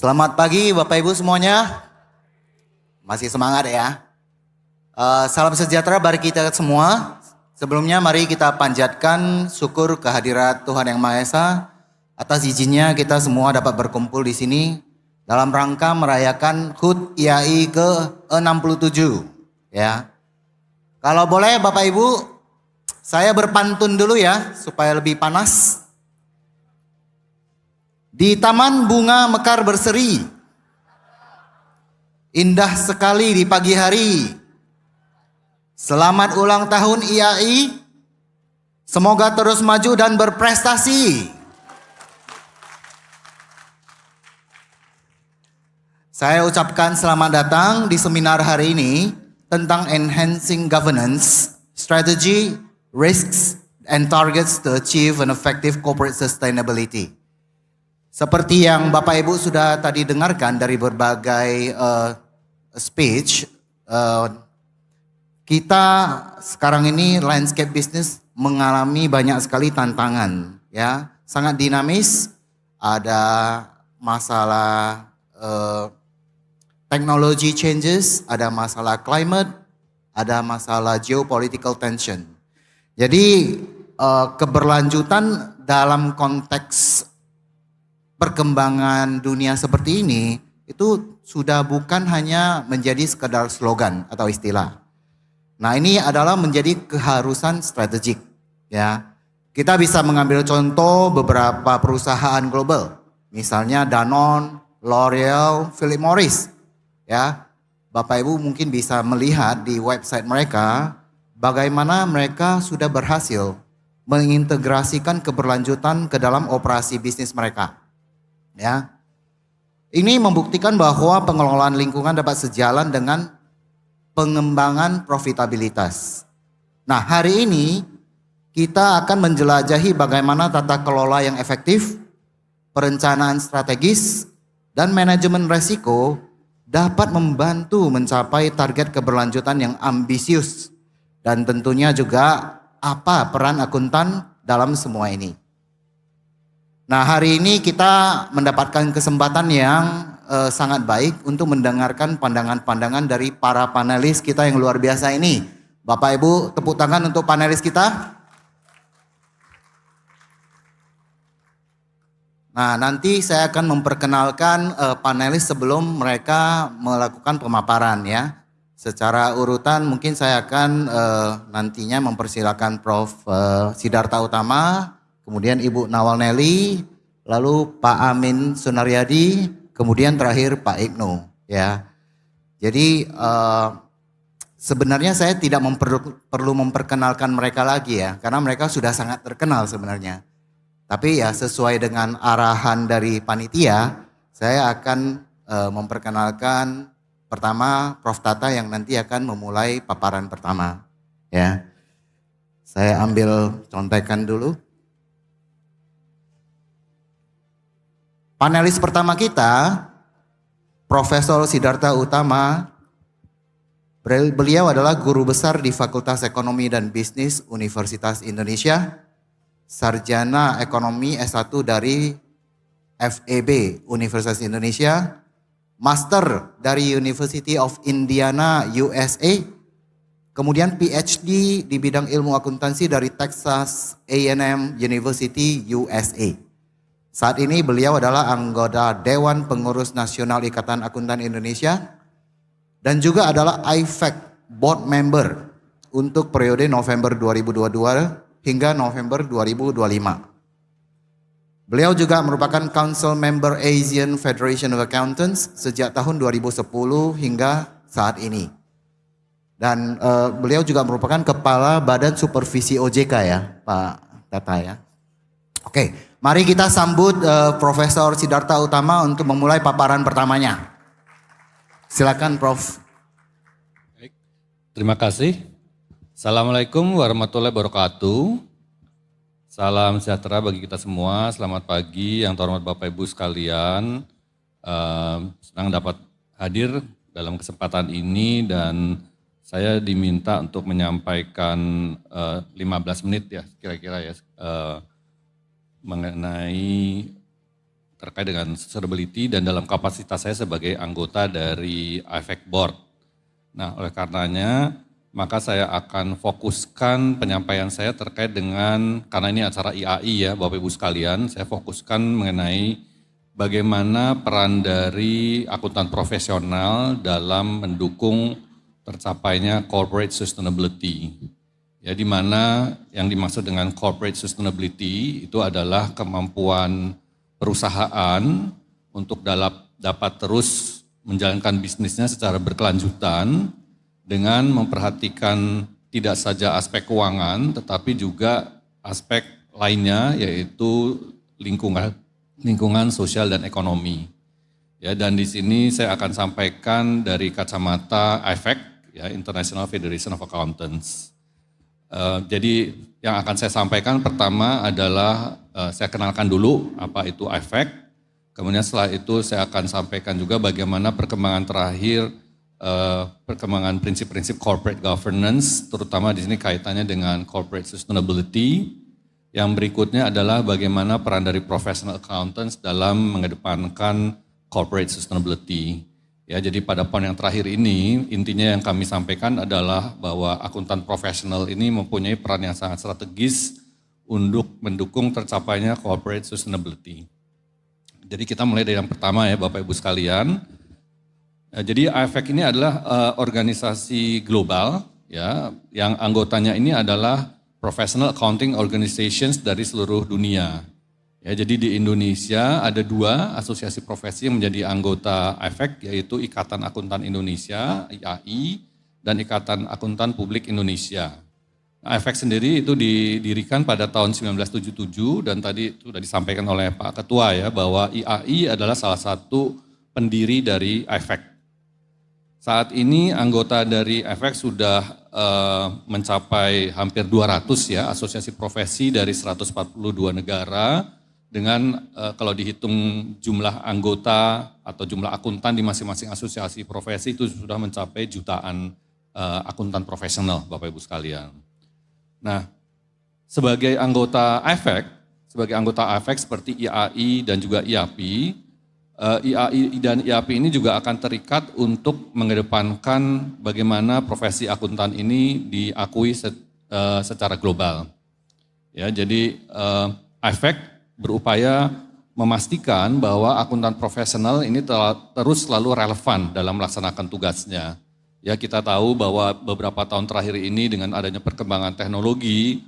Selamat pagi Bapak Ibu semuanya. Masih semangat ya. Salam sejahtera bagi kita semua. Sebelumnya mari kita panjatkan syukur kehadirat Tuhan Yang Maha Esa atas izinnya kita semua dapat berkumpul di sini dalam rangka merayakan HUT IAI ke-67 ya. Kalau boleh Bapak Ibu, saya berpantun dulu ya supaya lebih panas. Di taman bunga mekar berseri, indah sekali di pagi hari. Selamat ulang tahun IAI, semoga terus maju dan berprestasi. Saya ucapkan selamat datang di seminar hari ini tentang Enhancing Governance, Strategy, Risks, and Targets to Achieve an Effective Corporate Sustainability. Seperti yang Bapak Ibu sudah tadi dengarkan dari berbagai speech, kita sekarang ini landscape business mengalami banyak sekali tantangan, ya, sangat dinamis. Ada masalah technology changes, ada masalah climate, ada masalah geopolitical tension. Jadi keberlanjutan dalam konteks perkembangan dunia seperti ini itu sudah bukan hanya menjadi sekedar slogan atau istilah. Nah, ini adalah menjadi keharusan strategik ya. Kita bisa mengambil contoh beberapa perusahaan global, misalnya Danone, L'Oreal, Philip Morris ya. Bapak Ibu mungkin bisa melihat di website mereka bagaimana mereka sudah berhasil mengintegrasikan keberlanjutan ke dalam operasi bisnis mereka. Ya, ini membuktikan bahwa pengelolaan lingkungan dapat sejalan dengan pengembangan profitabilitas. Nah, hari ini kita akan menjelajahi bagaimana tata kelola yang efektif, perencanaan strategis, dan manajemen resiko dapat membantu mencapai target keberlanjutan yang ambisius. Dan tentunya juga apa peran akuntan dalam semua ini. Nah, hari ini kita mendapatkan kesempatan yang sangat baik untuk mendengarkan pandangan-pandangan dari para panelis kita yang luar biasa ini. Bapak Ibu, tepuk tangan untuk panelis kita. Nah, nanti saya akan memperkenalkan panelis sebelum mereka melakukan pemaparan ya. Secara urutan mungkin saya akan nantinya mempersilakan Prof. Sidarta Utama, kemudian Ibu Nawal Nelly, lalu Pak Amin Sunaryadi, kemudian terakhir Pak Ibnu ya. Jadi sebenarnya saya tidak perlu memperkenalkan mereka lagi ya, karena mereka sudah sangat terkenal sebenarnya. Tapi ya sesuai dengan arahan dari panitia, saya akan memperkenalkan pertama Prof. Tata yang nanti akan memulai paparan pertama ya. Saya ambil contekan dulu. Panelis pertama kita, Profesor Sidarta Utama. Beliau adalah guru besar di Fakultas Ekonomi dan Bisnis Universitas Indonesia, sarjana ekonomi S1 dari FEB Universitas Indonesia, master dari University of Indiana USA, kemudian PhD di bidang ilmu akuntansi dari Texas A&M University USA. Saat ini beliau adalah anggota Dewan Pengurus Nasional Ikatan Akuntan Indonesia dan juga adalah IFAC Board Member untuk periode November 2022 hingga November 2025. Beliau juga merupakan Council Member Asian Federation of Accountants sejak tahun 2010 hingga saat ini. Dan beliau juga merupakan Kepala Badan Supervisi OJK ya, Pak Tata ya. Oke, mari kita sambut Profesor Sidarta Utama untuk memulai paparan pertamanya. Silakan Prof. Baik, terima kasih. Assalamualaikum warahmatullahi wabarakatuh. Salam sejahtera bagi kita semua. Selamat pagi yang terhormat Bapak Ibu sekalian. Senang dapat hadir dalam kesempatan ini dan saya diminta untuk menyampaikan 15 menit ya kira-kira ya mengenai terkait dengan sustainability dan dalam kapasitas saya sebagai anggota dari IFAC Board. Nah, oleh karenanya maka saya akan fokuskan penyampaian saya terkait dengan, karena ini acara IAI ya Bapak Ibu sekalian, saya fokuskan mengenai bagaimana peran dari akuntan profesional dalam mendukung tercapainya corporate sustainability. Ya, di mana yang dimaksud dengan corporate sustainability itu adalah kemampuan perusahaan untuk dapat terus menjalankan bisnisnya secara berkelanjutan dengan memperhatikan tidak saja aspek keuangan tetapi juga aspek lainnya yaitu lingkungan sosial dan ekonomi. Ya, dan di sini saya akan sampaikan dari kacamata IFAC, ya, International Federation of Accountants. Jadi yang akan saya sampaikan pertama adalah saya kenalkan dulu apa itu IFAC. Kemudian setelah itu saya akan sampaikan juga bagaimana perkembangan terakhir, perkembangan prinsip-prinsip corporate governance, terutama di sini kaitannya dengan corporate sustainability. Yang berikutnya adalah bagaimana peran dari professional accountants dalam mengedepankan corporate sustainability. Ya, jadi pada poin yang terakhir ini, intinya yang kami sampaikan adalah bahwa akuntan profesional ini mempunyai peran yang sangat strategis untuk mendukung tercapainya corporate sustainability. Jadi kita mulai dari yang pertama ya Bapak Ibu sekalian. Jadi IFAC ini adalah organisasi global ya yang anggotanya ini adalah professional accounting organizations dari seluruh dunia. Ya, jadi di Indonesia ada 2 asosiasi profesi yang menjadi anggota IFAC yaitu Ikatan Akuntan Indonesia (IAI) dan Ikatan Akuntan Publik Indonesia. IFAC sendiri itu didirikan pada tahun 1977 dan tadi sudah disampaikan oleh Pak Ketua ya bahwa IAI adalah salah satu pendiri dari IFAC. Saat ini anggota dari IFAC sudah mencapai hampir 200 ya asosiasi profesi dari 142 negara dengan kalau dihitung jumlah anggota atau jumlah akuntan di masing-masing asosiasi profesi itu sudah mencapai jutaan akuntan profesional Bapak Ibu sekalian. Nah, sebagai anggota IFAC seperti IAI dan juga IAPI, IAI dan IAPI ini juga akan terikat untuk mengedepankan bagaimana profesi akuntan ini diakui secara global. Ya, jadi IFAC berupaya memastikan bahwa akuntan profesional ini terus selalu relevan dalam melaksanakan tugasnya. Ya, kita tahu bahwa beberapa tahun terakhir ini dengan adanya perkembangan teknologi,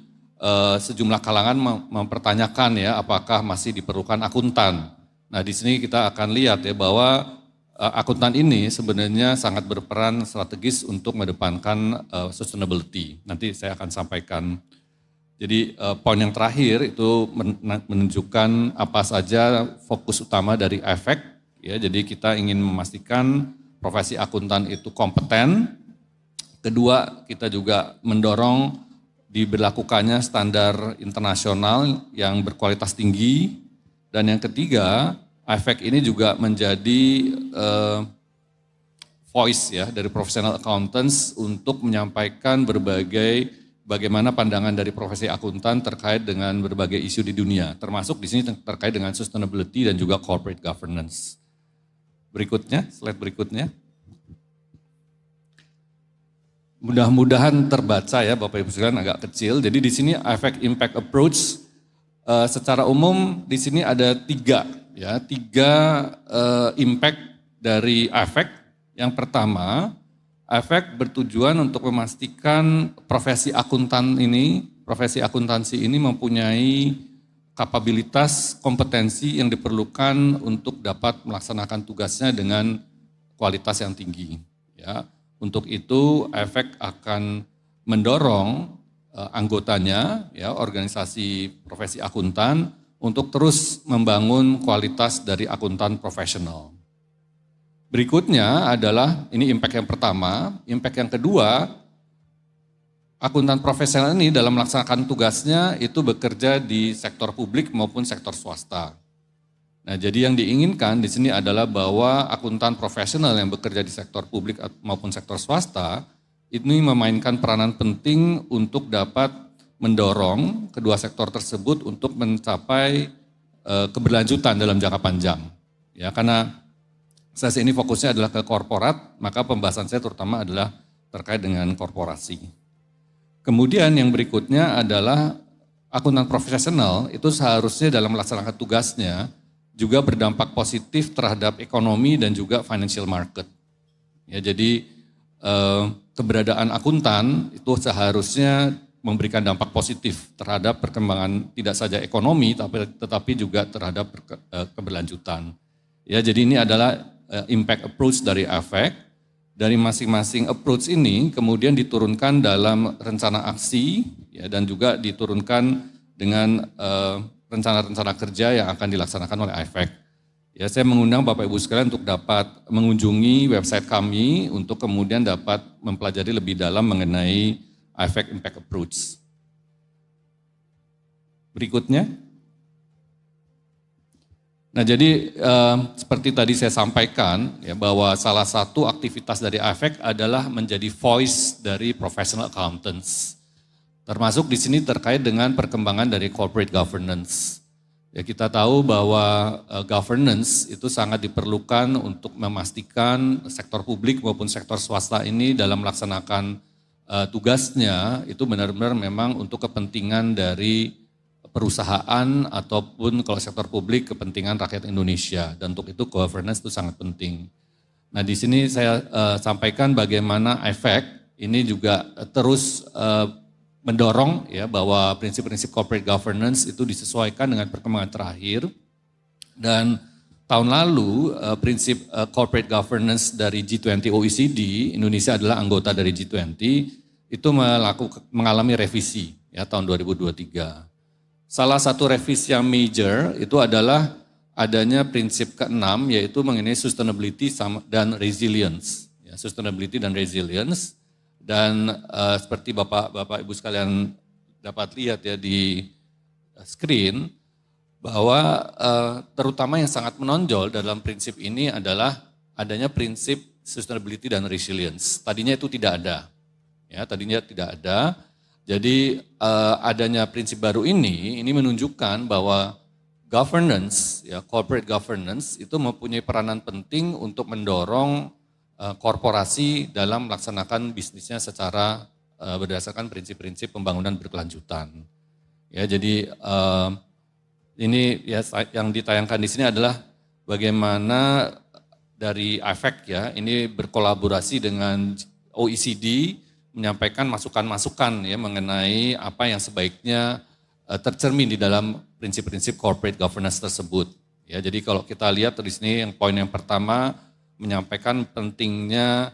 sejumlah kalangan mempertanyakan ya apakah masih diperlukan akuntan. Nah, di sini kita akan lihat ya bahwa akuntan ini sebenarnya sangat berperan strategis untuk mengedepankan sustainability. Nanti saya akan sampaikan. Jadi poin yang terakhir itu menunjukkan apa saja fokus utama dari IFAC. Ya, jadi kita ingin memastikan profesi akuntan itu kompeten. Kedua, kita juga mendorong diberlakukannya standar internasional yang berkualitas tinggi. Dan yang ketiga, IFAC ini juga menjadi voice ya dari professional accountants untuk menyampaikan bagaimana pandangan dari profesi akuntan terkait dengan berbagai isu di dunia, termasuk di sini terkait dengan sustainability dan juga corporate governance. Berikutnya, slide berikutnya. Mudah-mudahan terbaca ya Bapak Ibu sekalian, agak kecil. Jadi di sini IFAC Impact Approach secara umum di sini ada 3 impact dari IFAC. Yang pertama, IFAC bertujuan untuk memastikan profesi akuntansi ini mempunyai kapabilitas, kompetensi yang diperlukan untuk dapat melaksanakan tugasnya dengan kualitas yang tinggi. Ya, untuk itu IFAC akan mendorong anggotanya, ya, organisasi profesi akuntan untuk terus membangun kualitas dari akuntan profesional. Berikutnya adalah, ini impact yang pertama, impact yang kedua, akuntan profesional ini dalam melaksanakan tugasnya itu bekerja di sektor publik maupun sektor swasta. Nah, jadi yang diinginkan di sini adalah bahwa akuntan profesional yang bekerja di sektor publik maupun sektor swasta ini memainkan peranan penting untuk dapat mendorong kedua sektor tersebut untuk mencapai keberlanjutan dalam jangka panjang. Ya, karena sesi ini fokusnya adalah ke korporat, maka pembahasan saya terutama adalah terkait dengan korporasi. Kemudian yang berikutnya adalah akuntan profesional itu seharusnya dalam melaksanakan tugasnya juga berdampak positif terhadap ekonomi dan juga financial market. Ya, jadi keberadaan akuntan itu seharusnya memberikan dampak positif terhadap perkembangan tidak saja ekonomi tetapi juga terhadap keberlanjutan. Ya, jadi ini adalah impact approach dari AFEK. Dari masing-masing approach ini kemudian diturunkan dalam rencana aksi ya, dan juga diturunkan dengan rencana-rencana kerja yang akan dilaksanakan oleh AFEK. Ya, saya mengundang Bapak Ibu sekalian untuk dapat mengunjungi website kami untuk kemudian dapat mempelajari lebih dalam mengenai AFEK Impact Approach. Berikutnya. Nah, jadi seperti tadi saya sampaikan ya, bahwa salah satu aktivitas dari AFEK adalah menjadi voice dari professional accountants. Termasuk di sini terkait dengan perkembangan dari corporate governance. Ya, kita tahu bahwa governance itu sangat diperlukan untuk memastikan sektor publik maupun sektor swasta ini dalam melaksanakan tugasnya itu benar-benar memang untuk kepentingan dari perusahaan ataupun kalau sektor publik kepentingan rakyat Indonesia, dan untuk itu governance itu sangat penting. Nah, di sini saya sampaikan bagaimana AFEK ini juga terus mendorong ya bahwa prinsip-prinsip corporate governance itu disesuaikan dengan perkembangan terakhir, dan tahun lalu prinsip corporate governance dari G20 OECD, Indonesia adalah anggota dari G20, itu mengalami revisi ya tahun 2023. Salah satu revisi yang major itu adalah adanya prinsip ke-6 yaitu mengenai sustainability dan resilience. Ya, sustainability dan resilience, dan seperti Bapak Ibu sekalian dapat lihat ya di screen bahwa terutama yang sangat menonjol dalam prinsip ini adalah adanya prinsip sustainability dan resilience. Tadinya itu tidak ada. Ya, tadinya tidak ada. Jadi adanya prinsip baru ini menunjukkan bahwa governance, ya corporate governance itu mempunyai peranan penting untuk mendorong korporasi dalam melaksanakan bisnisnya secara berdasarkan prinsip-prinsip pembangunan berkelanjutan. Ya, jadi ini ya yang ditayangkan di sini adalah bagaimana dari AFEK ya ini berkolaborasi dengan OECD menyampaikan masukan-masukan ya mengenai apa yang sebaiknya tercermin di dalam prinsip-prinsip corporate governance tersebut. Ya, jadi kalau kita lihat di sini yang poin yang pertama menyampaikan pentingnya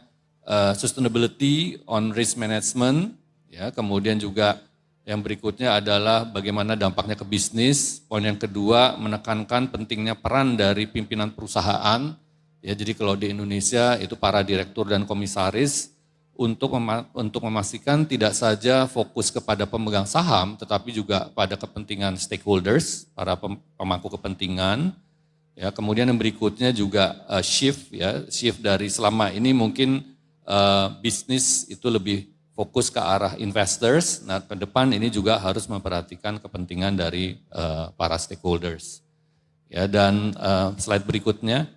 sustainability on risk management, ya, kemudian juga yang berikutnya adalah bagaimana dampaknya ke bisnis. Poin yang kedua menekankan pentingnya peran dari pimpinan perusahaan. Ya, jadi kalau di Indonesia itu para direktur dan komisaris untuk memastikan tidak saja fokus kepada pemegang saham, tetapi juga pada kepentingan stakeholders, para pemangku kepentingan. Ya, kemudian yang berikutnya juga shift dari selama ini mungkin bisnis itu lebih fokus ke arah investors. Nah, ke depan ini juga harus memperhatikan kepentingan dari para stakeholders. Ya, dan slide berikutnya.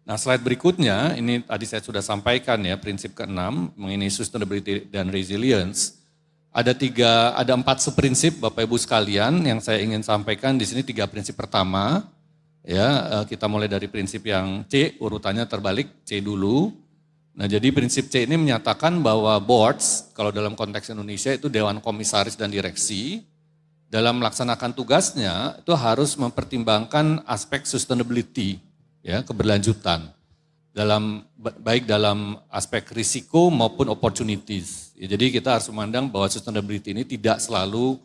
Nah, slide berikutnya, ini tadi saya sudah sampaikan ya, prinsip ke-6 mengenai sustainability dan resilience. Ada 4 seprinsip Bapak Ibu sekalian yang saya ingin sampaikan di sini. 3 prinsip pertama, ya kita mulai dari prinsip yang C, urutannya terbalik, C dulu. Nah, jadi prinsip C ini menyatakan bahwa boards, kalau dalam konteks Indonesia itu Dewan Komisaris dan Direksi, dalam melaksanakan tugasnya itu harus mempertimbangkan aspek sustainability, ya, keberlanjutan baik dalam aspek risiko maupun opportunities. Ya, jadi kita harus memandang bahwa sustainability ini tidak selalu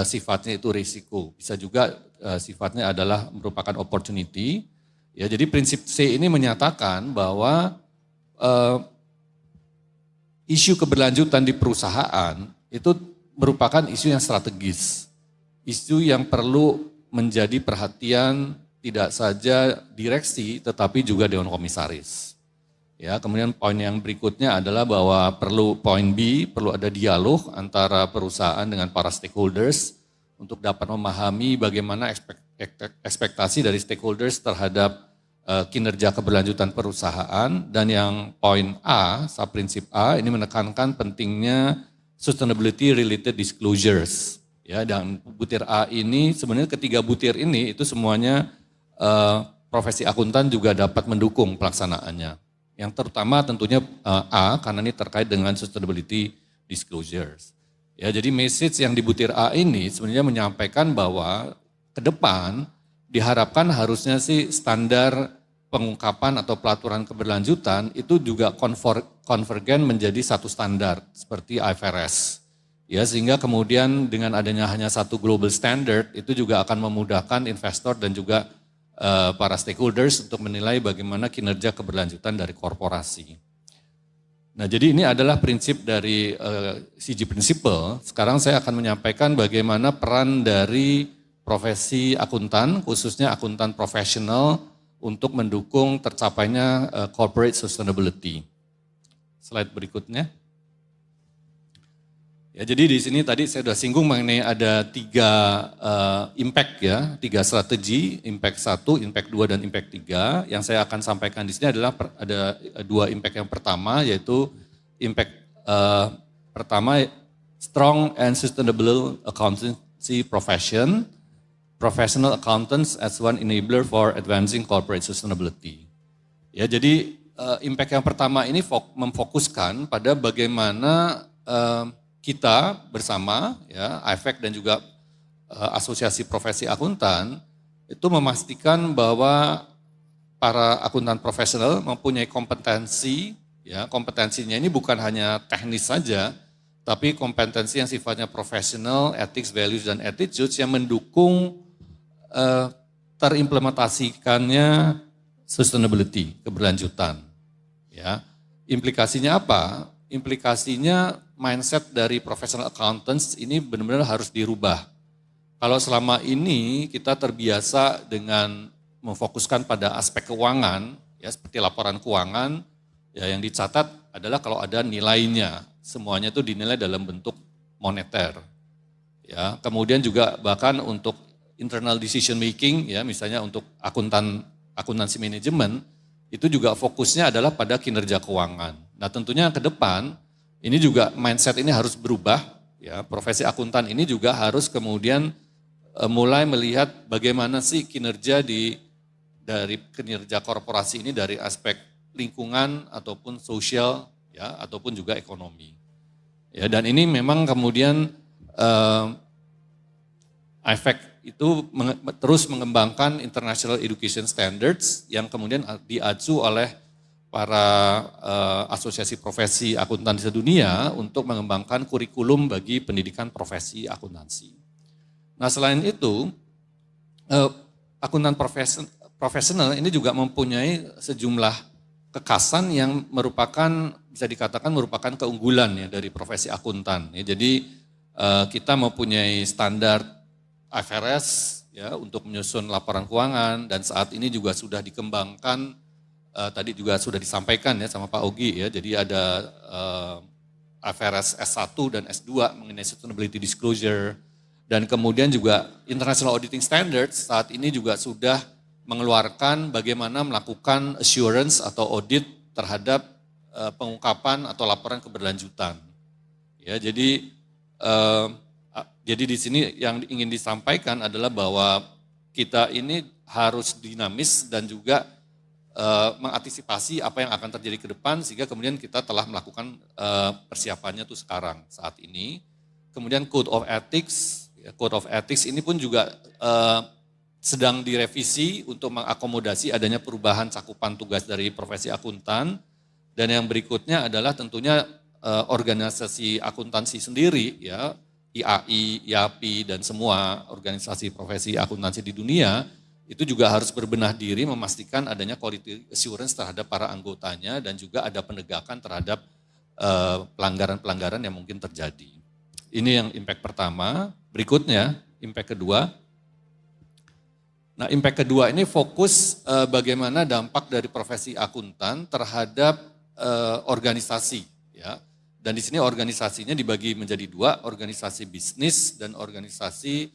sifatnya itu risiko, bisa juga sifatnya adalah merupakan opportunity. Ya, jadi prinsip C ini menyatakan bahwa isu keberlanjutan di perusahaan itu merupakan isu yang strategis, isu yang perlu menjadi perhatian tidak saja direksi, tetapi juga Dewan Komisaris. Ya, kemudian poin yang berikutnya adalah bahwa perlu poin B, perlu ada dialog antara perusahaan dengan para stakeholders untuk dapat memahami bagaimana ekspektasi dari stakeholders terhadap kinerja keberlanjutan perusahaan. Dan yang poin A, subprinsip A, ini menekankan pentingnya sustainability related disclosures. Ya, dan butir A ini sebenarnya ketiga butir ini itu semuanya profesi akuntan juga dapat mendukung pelaksanaannya. Yang terutama tentunya A, karena ini terkait dengan sustainability disclosures. Ya, jadi message yang di butir A ini sebenarnya menyampaikan bahwa ke depan diharapkan harusnya sih standar pengungkapan atau pelaturan keberlanjutan itu juga konvergen menjadi satu standar seperti IFRS. Ya, sehingga kemudian dengan adanya hanya satu global standard itu juga akan memudahkan investor dan juga para stakeholders untuk menilai bagaimana kinerja keberlanjutan dari korporasi. Nah, jadi ini adalah prinsip dari CG Principle. Sekarang saya akan menyampaikan bagaimana peran dari profesi akuntan, khususnya akuntan profesional untuk mendukung tercapainya corporate sustainability. Slide berikutnya. Ya, jadi di sini tadi saya sudah singgung mengenai ada 3 impact ya, 3 strategi, impact 1, impact 2, dan impact 3. Yang saya akan sampaikan di sini adalah ada 2 impact yang pertama, yaitu impact pertama, strong and sustainable accountancy profession, professional accountants as one enabler for advancing corporate sustainability. Ya, jadi impact yang pertama ini memfokuskan pada bagaimana kita bersama, ya, IFAC dan juga Asosiasi Profesi Akuntan itu memastikan bahwa para akuntan profesional mempunyai kompetensi, ya, kompetensinya ini bukan hanya teknis saja, tapi kompetensi yang sifatnya profesional, ethics, values, dan attitudes yang mendukung terimplementasikannya sustainability, keberlanjutan. Ya, implikasinya apa? Implikasinya mindset dari professional accountants ini benar-benar harus dirubah. Kalau selama ini kita terbiasa dengan memfokuskan pada aspek keuangan, ya seperti laporan keuangan, ya yang dicatat adalah kalau ada nilainya, semuanya itu dinilai dalam bentuk moneter. Ya, kemudian juga bahkan untuk internal decision making, ya misalnya untuk akuntansi manajemen, itu juga fokusnya adalah pada kinerja keuangan. Nah, tentunya ke depan ini juga mindset ini harus berubah, ya. Profesi akuntan ini juga harus kemudian mulai melihat bagaimana sih kinerja dari kinerja korporasi ini dari aspek lingkungan ataupun sosial, ya, ataupun juga ekonomi. Ya, dan ini memang kemudian IFAC itu terus mengembangkan international education standards yang kemudian diacu oleh para asosiasi profesi akuntansi sedunia untuk mengembangkan kurikulum bagi pendidikan profesi akuntansi. Nah, selain itu, akuntan profesional ini juga mempunyai sejumlah kekhasan yang merupakan, bisa dikatakan merupakan keunggulan ya dari profesi akuntan. Ya, jadi kita mempunyai standar IFRS ya untuk menyusun laporan keuangan, dan saat ini juga sudah dikembangkan, tadi juga sudah disampaikan ya sama Pak Ogi ya, jadi ada IFRS S1 dan S2 mengenai sustainability disclosure, dan kemudian juga International Auditing Standards saat ini juga sudah mengeluarkan bagaimana melakukan assurance atau audit terhadap pengungkapan atau laporan keberlanjutan. Ya, jadi di sini yang ingin disampaikan adalah bahwa kita ini harus dinamis dan juga mengantisipasi apa yang akan terjadi ke depan, sehingga kemudian kita telah melakukan persiapannya tuh sekarang saat ini. Kemudian Code of Ethics, ya, Code of Ethics ini pun juga sedang direvisi untuk mengakomodasi adanya perubahan cakupan tugas dari profesi akuntan. Dan yang berikutnya adalah tentunya organisasi akuntansi sendiri, ya, IAI, IAPI, dan semua organisasi profesi akuntansi di dunia, itu juga harus berbenah diri memastikan adanya quality assurance terhadap para anggotanya dan juga ada penegakan terhadap pelanggaran-pelanggaran yang mungkin terjadi. Ini yang impact pertama. Berikutnya, impact kedua. Nah, impact kedua ini fokus bagaimana dampak dari profesi akuntan terhadap organisasi, ya. Dan di sini organisasinya dibagi menjadi 2, organisasi bisnis dan organisasi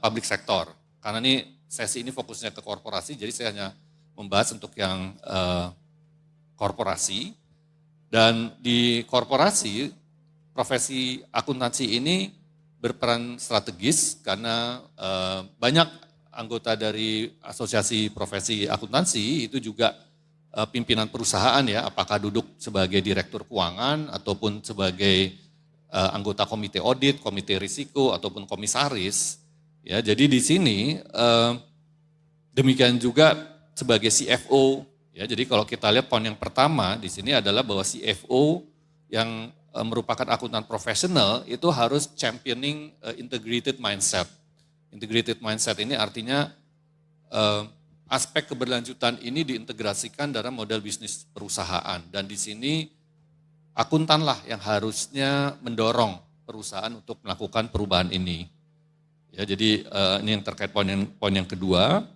public sector. Karena ini sesi ini fokusnya ke korporasi, jadi saya hanya membahas untuk yang korporasi. Dan di korporasi, profesi akuntansi ini berperan strategis karena banyak anggota dari asosiasi profesi akuntansi itu juga pimpinan perusahaan ya, apakah duduk sebagai direktur keuangan ataupun sebagai anggota komite audit, komite risiko ataupun komisaris. Ya, jadi di sini demikian juga sebagai CFO. Ya, jadi kalau kita lihat poin yang pertama di sini adalah bahwa CFO yang merupakan akuntan profesional itu harus championing integrated mindset. Integrated mindset ini artinya aspek keberlanjutan ini diintegrasikan dalam model bisnis perusahaan. Dan di sini akuntanlah yang harusnya mendorong perusahaan untuk melakukan perubahan ini. Ya, jadi ini yang terkait poin yang kedua.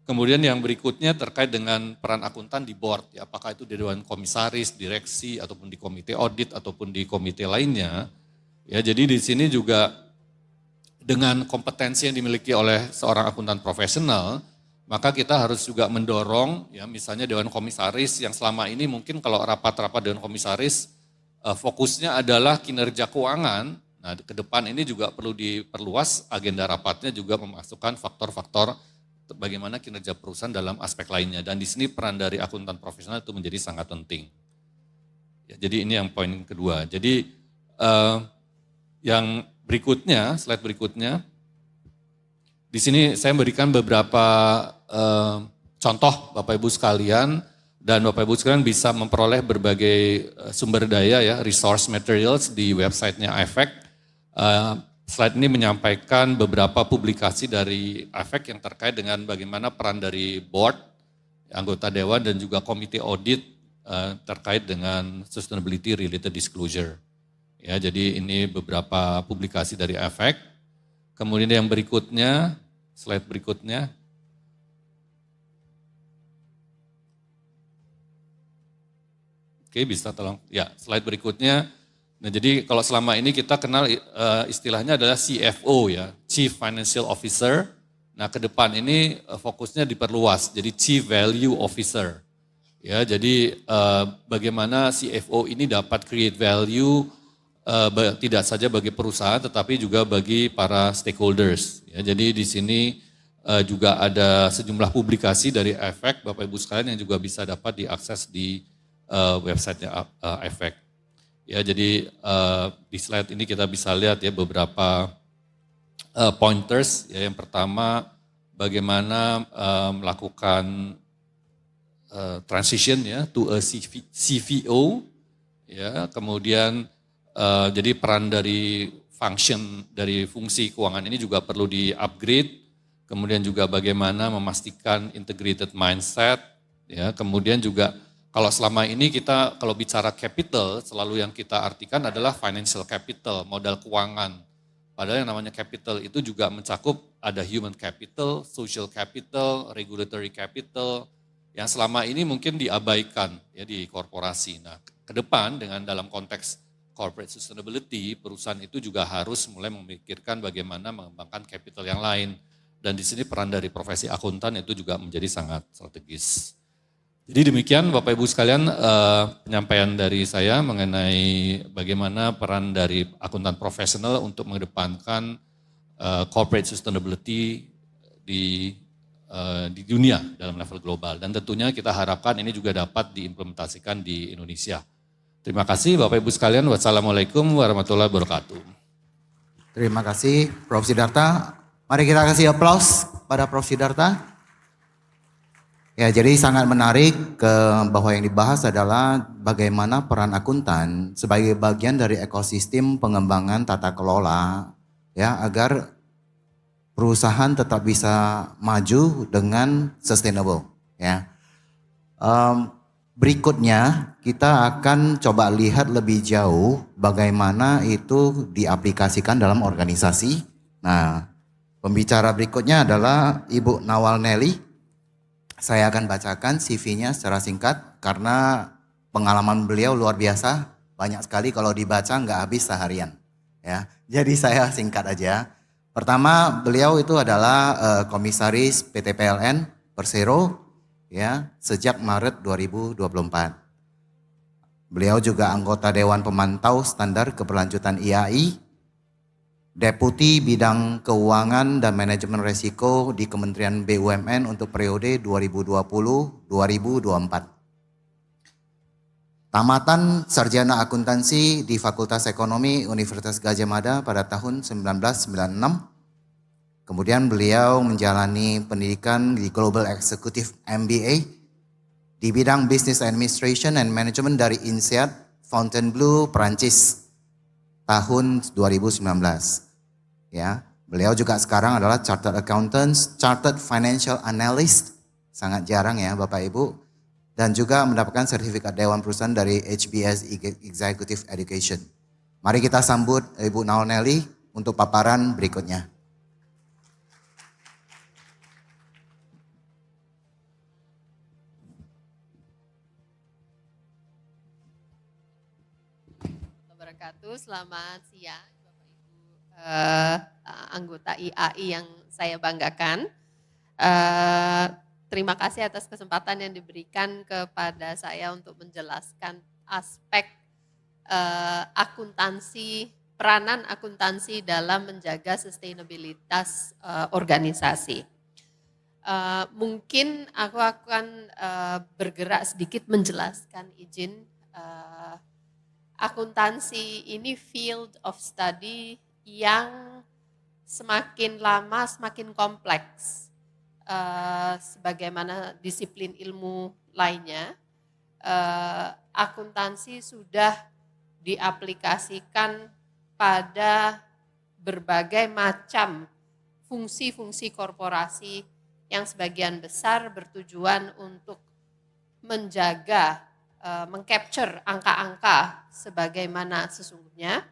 Kemudian yang berikutnya terkait dengan peran akuntan di board. Ya, apakah itu di dewan komisaris, direksi, ataupun di komite audit, ataupun di komite lainnya. Ya, jadi di sini juga dengan kompetensi yang dimiliki oleh seorang akuntan profesional, maka kita harus juga mendorong ya misalnya dewan komisaris yang selama ini mungkin kalau rapat-rapat dewan komisaris fokusnya adalah kinerja keuangan. Nah, ke depan ini juga perlu diperluas agenda rapatnya juga memasukkan faktor-faktor bagaimana kinerja perusahaan dalam aspek lainnya. Dan di sini peran dari akuntan profesional itu menjadi sangat penting. Ya, jadi ini yang poin kedua. Jadi yang berikutnya, slide berikutnya, di sini saya memberikan beberapa contoh Bapak Ibu sekalian, dan Bapak Ibu sekalian bisa memperoleh berbagai sumber daya ya, resource materials di websitenya AFEK. Slide ini menyampaikan beberapa publikasi dari AFEK yang terkait dengan bagaimana peran dari board, anggota dewan dan juga komite audit terkait dengan sustainability related disclosure. Ya, jadi ini beberapa publikasi dari AFEK. Kemudian yang berikutnya, slide berikutnya. Oke, bisa tolong. Ya, slide berikutnya. Nah, jadi kalau selama ini kita kenal istilahnya adalah CFO ya, Chief Financial Officer. Nah, ke depan ini fokusnya diperluas jadi Chief Value Officer. Ya, jadi bagaimana CFO ini dapat create value tidak saja bagi perusahaan tetapi juga bagi para stakeholders. Ya, jadi di sini juga ada sejumlah publikasi dari AFEK, Bapak Ibu sekalian yang juga bisa dapat diakses di websitenya AFEK. Ya, jadi di slide ini kita bisa lihat ya beberapa pointers. Ya, yang pertama bagaimana melakukan transition ya to a CVO. Ya, kemudian jadi peran dari fungsi keuangan ini juga perlu di-upgrade, kemudian juga bagaimana memastikan integrated mindset, ya. Kemudian juga kalau selama ini kita kalau bicara capital, selalu yang kita artikan adalah financial capital, modal keuangan. Padahal yang namanya capital itu juga mencakup ada human capital, social capital, regulatory capital, yang selama ini mungkin diabaikan ya di korporasi. Nah, ke depan dengan dalam konteks corporate sustainability, perusahaan itu juga harus mulai memikirkan bagaimana mengembangkan capital yang lain. Dan di sini peran dari profesi akuntan itu juga menjadi sangat strategis. Jadi demikian Bapak Ibu sekalian penyampaian dari saya mengenai bagaimana peran dari akuntan profesional untuk mengedepankan corporate sustainability di dunia dalam level global. Dan tentunya kita harapkan ini juga dapat diimplementasikan di Indonesia. Terima kasih Bapak Ibu sekalian. Wassalamualaikum warahmatullahi wabarakatuh. Terima kasih Prof. Sidarta. Mari kita kasih aplaus pada Prof. Sidarta. Ya, jadi sangat menarik bahwa yang dibahas adalah bagaimana peran akuntan sebagai bagian dari ekosistem pengembangan tata kelola ya agar perusahaan tetap bisa maju dengan sustainable ya. Berikutnya kita akan coba lihat lebih jauh bagaimana itu diaplikasikan dalam organisasi. Nah, pembicara berikutnya adalah Ibu Nawal Nelly. Saya akan bacakan CV-nya secara singkat karena pengalaman beliau luar biasa. Banyak sekali kalau dibaca nggak habis seharian. Ya, jadi saya singkat aja. Pertama, beliau itu adalah komisaris PT PLN Persero ya sejak Maret 2024. Beliau juga anggota Dewan Pemantau Standar Keberlanjutan IAI, Deputi Bidang Keuangan dan Manajemen Resiko di Kementerian BUMN untuk periode 2020-2024. Tamatan Sarjana Akuntansi di Fakultas Ekonomi Universitas Gadjah Mada pada tahun 1996. Kemudian beliau menjalani pendidikan di Global Executive MBA di bidang Business Administration and Management dari INSEAD Fontainebleau, Perancis tahun 2019. Ya, beliau juga sekarang adalah Chartered Accountants, Chartered Financial Analyst, sangat jarang ya Bapak Ibu, dan juga mendapatkan sertifikat Dewan Perusahaan dari HBS Executive Education. Mari kita sambut Ibu Naoneli untuk paparan berikutnya. Selamat siang Bapak Ibu anggota IAI yang saya banggakan. Terima kasih atas kesempatan yang diberikan kepada saya untuk menjelaskan aspek akuntansi, peranan akuntansi dalam menjaga sustainabilitas organisasi. Mungkin aku akan bergerak sedikit menjelaskan izin. Akuntansi ini field of study yang semakin lama semakin kompleks. Sebagaimana disiplin ilmu lainnya, akuntansi sudah diaplikasikan pada berbagai macam fungsi-fungsi korporasi yang sebagian besar bertujuan untuk menjaga, mengcapture angka-angka sebagaimana sesungguhnya,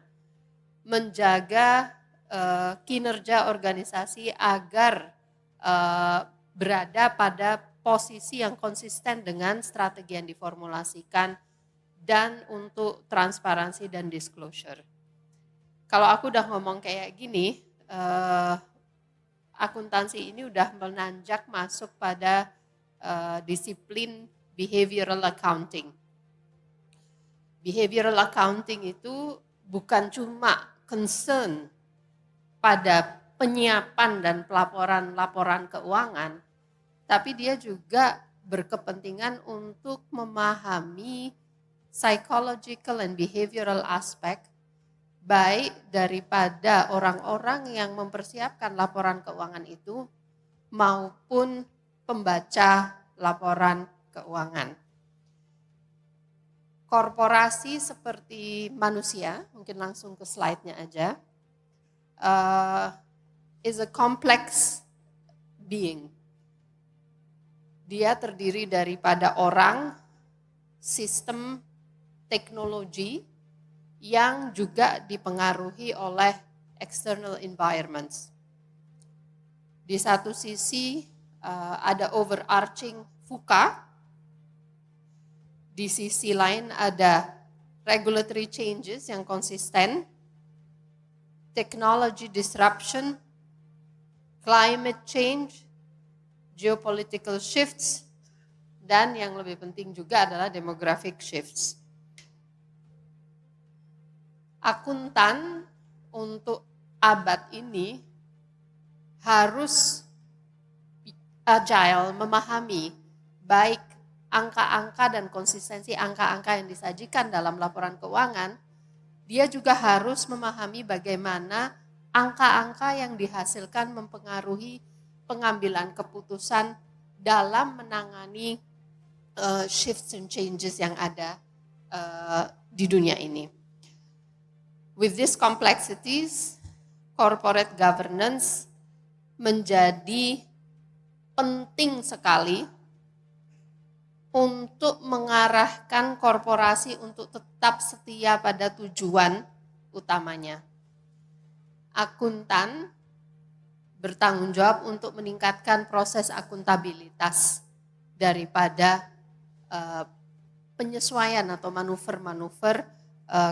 menjaga kinerja organisasi agar berada pada posisi yang konsisten dengan strategi yang diformulasikan dan untuk transparansi dan disclosure. Kalau aku udah ngomong kayak gini, akuntansi ini udah menanjak masuk pada disiplin behavioral accounting. Behavioral accounting itu bukan cuma concern pada penyiapan dan pelaporan laporan keuangan, tapi dia juga berkepentingan untuk memahami psychological and behavioral aspect baik daripada orang-orang yang mempersiapkan laporan keuangan itu maupun pembaca laporan keuangan. Korporasi seperti manusia, mungkin langsung ke slide-nya aja, is a complex being. Dia terdiri daripada orang, sistem, teknologi, yang juga dipengaruhi oleh external environments. Di satu sisi ada overarching VUCA, di sisi lain ada regulatory changes yang konsisten, technology disruption, climate change, geopolitical shifts, dan yang lebih penting juga adalah demographic shifts. Akuntan untuk abad ini harus agile, memahami baik angka-angka dan konsistensi angka-angka yang disajikan dalam laporan keuangan. Dia juga harus memahami bagaimana angka-angka yang dihasilkan mempengaruhi pengambilan keputusan dalam menangani shifts and changes yang ada di dunia ini. With these complexities, corporate governance menjadi penting sekali untuk mengarahkan korporasi untuk tetap setia pada tujuan utamanya. Akuntan bertanggung jawab untuk meningkatkan proses akuntabilitas daripada penyesuaian atau manuver-manuver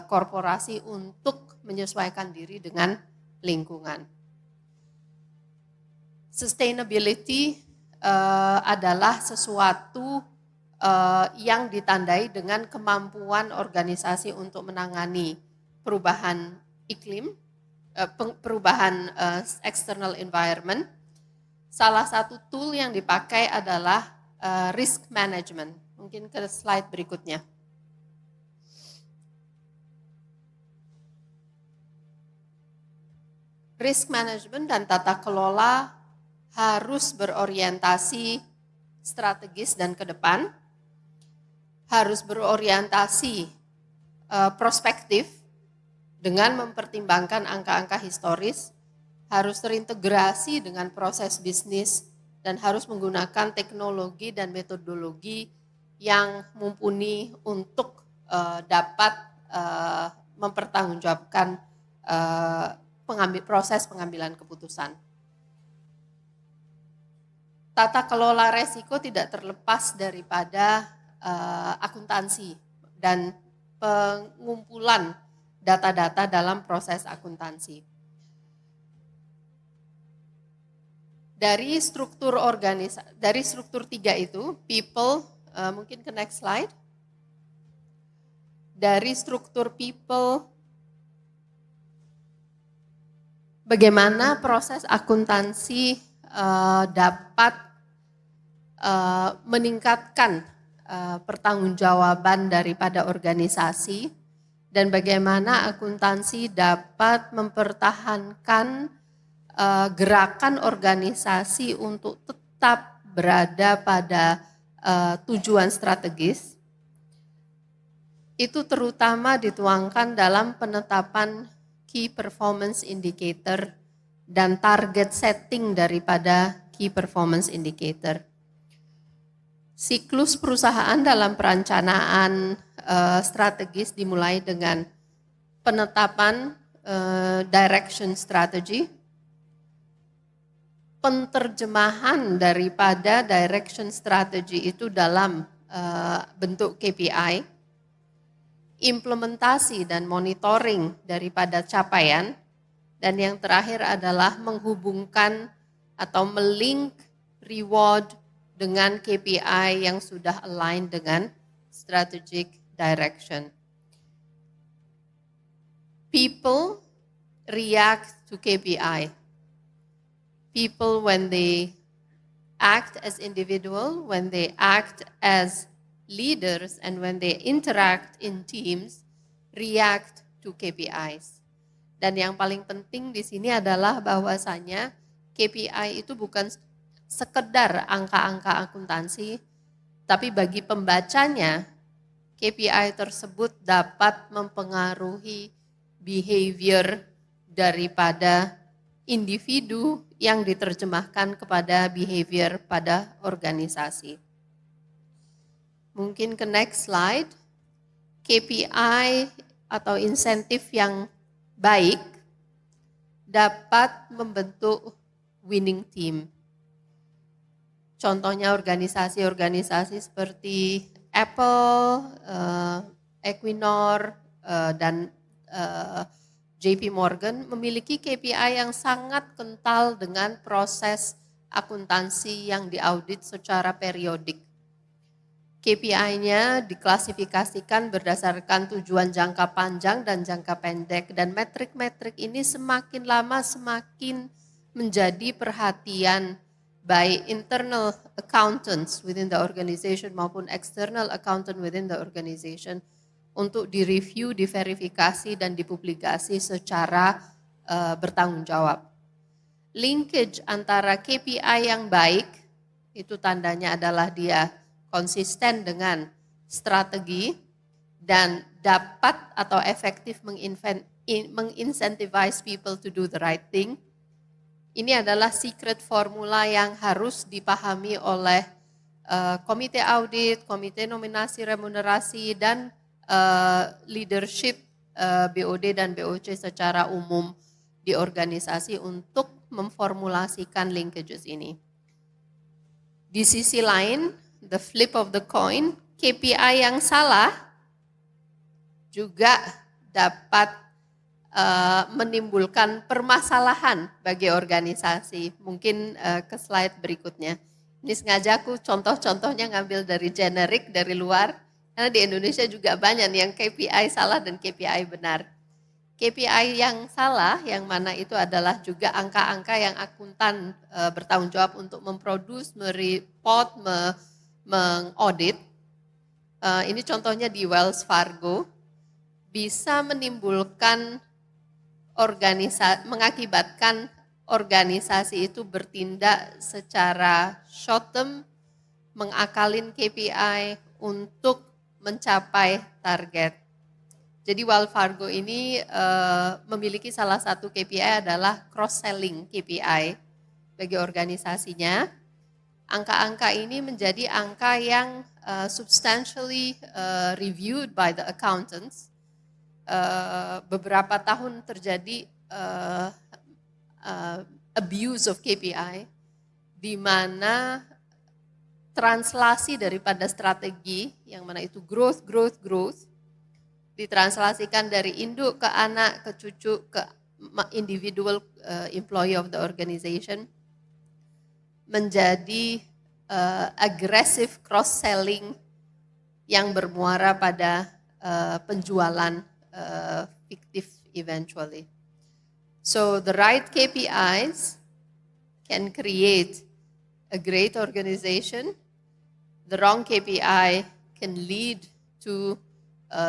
korporasi untuk menyesuaikan diri dengan lingkungan. Sustainability adalah sesuatu yang ditandai dengan kemampuan organisasi untuk menangani perubahan iklim, perubahan external environment. Salah satu tool yang dipakai adalah risk management. Mungkin ke slide berikutnya. Risk management dan tata kelola harus berorientasi strategis dan ke depan, harus berorientasi prospektif dengan mempertimbangkan angka-angka historis, harus terintegrasi dengan proses bisnis, dan harus menggunakan teknologi dan metodologi yang mumpuni untuk dapat mempertanggungjawabkan proses pengambilan keputusan. Tata kelola resiko tidak terlepas daripada akuntansi dan pengumpulan data-data dalam proses akuntansi. Dari struktur dari struktur 3 itu, people, mungkin ke next slide. Dari struktur people, bagaimana proses akuntansi dapat meningkatkan pertanggungjawaban daripada organisasi dan bagaimana akuntansi dapat mempertahankan gerakan organisasi untuk tetap berada pada tujuan strategis. Itu terutama dituangkan dalam penetapan key performance indicator dan target setting daripada key performance indicator. Siklus perusahaan dalam perencanaan strategis dimulai dengan penetapan direction strategy, penterjemahan daripada direction strategy itu dalam bentuk KPI, implementasi dan monitoring daripada capaian, dan yang terakhir adalah menghubungkan atau melink reward dengan KPI yang sudah align dengan strategic direction. People react to KPI. People, when they act as individual, when they act as leaders, and when they interact in teams, react to KPIs. Dan yang paling penting di sini adalah bahwasanya KPI itu bukan sekedar angka-angka akuntansi, tapi bagi pembacanya KPI tersebut dapat mempengaruhi behavior daripada individu yang diterjemahkan kepada behavior pada organisasi. Mungkin ke next slide. KPI atau insentif yang baik dapat membentuk winning team. Contohnya organisasi-organisasi seperti Apple, Equinor, dan JP Morgan memiliki KPI yang sangat kental dengan proses akuntansi yang diaudit secara periodik. KPI-nya diklasifikasikan berdasarkan tujuan jangka panjang dan jangka pendek, dan metrik-metrik ini semakin lama semakin menjadi perhatian by internal accountants within the organization maupun external accountant within the organization untuk direview, diverifikasi, dan dipublikasi secara bertanggung jawab. Linkage antara KPI yang baik, itu tandanya adalah dia konsisten dengan strategi dan dapat atau efektif mengincentivize people to do the right thing. Ini adalah secret formula yang harus dipahami oleh komite audit, komite nominasi remunerasi, dan leadership BOD dan BOC secara umum di organisasi untuk memformulasikan linkages ini. Di sisi lain, the flip of the coin, KPI yang salah juga dapat menimbulkan permasalahan bagi organisasi. Mungkin ke slide berikutnya. Ini sengaja aku contoh-contohnya ngambil dari generik, dari luar. Karena di Indonesia juga banyak yang KPI salah dan KPI benar. KPI yang salah, yang mana itu adalah juga angka-angka yang akuntan bertanggung jawab untuk memproduce, mereport, mengaudit. Ini contohnya di Wells Fargo, bisa menimbulkan mengakibatkan organisasi itu bertindak secara short term, mengakalin KPI untuk mencapai target. Jadi Wells Fargo ini memiliki salah satu KPI adalah cross-selling KPI bagi organisasinya. Angka-angka ini menjadi angka yang substantially reviewed by the accountants. Beberapa tahun terjadi abuse of KPI, di mana translasi daripada strategi, yang mana itu growth, ditranslasikan dari induk ke anak, ke cucu, ke individual employee of the organization, menjadi aggressive cross-selling yang bermuara pada penjualan fiktif eventually. So the right KPIs can create a great organization. The wrong KPI can lead to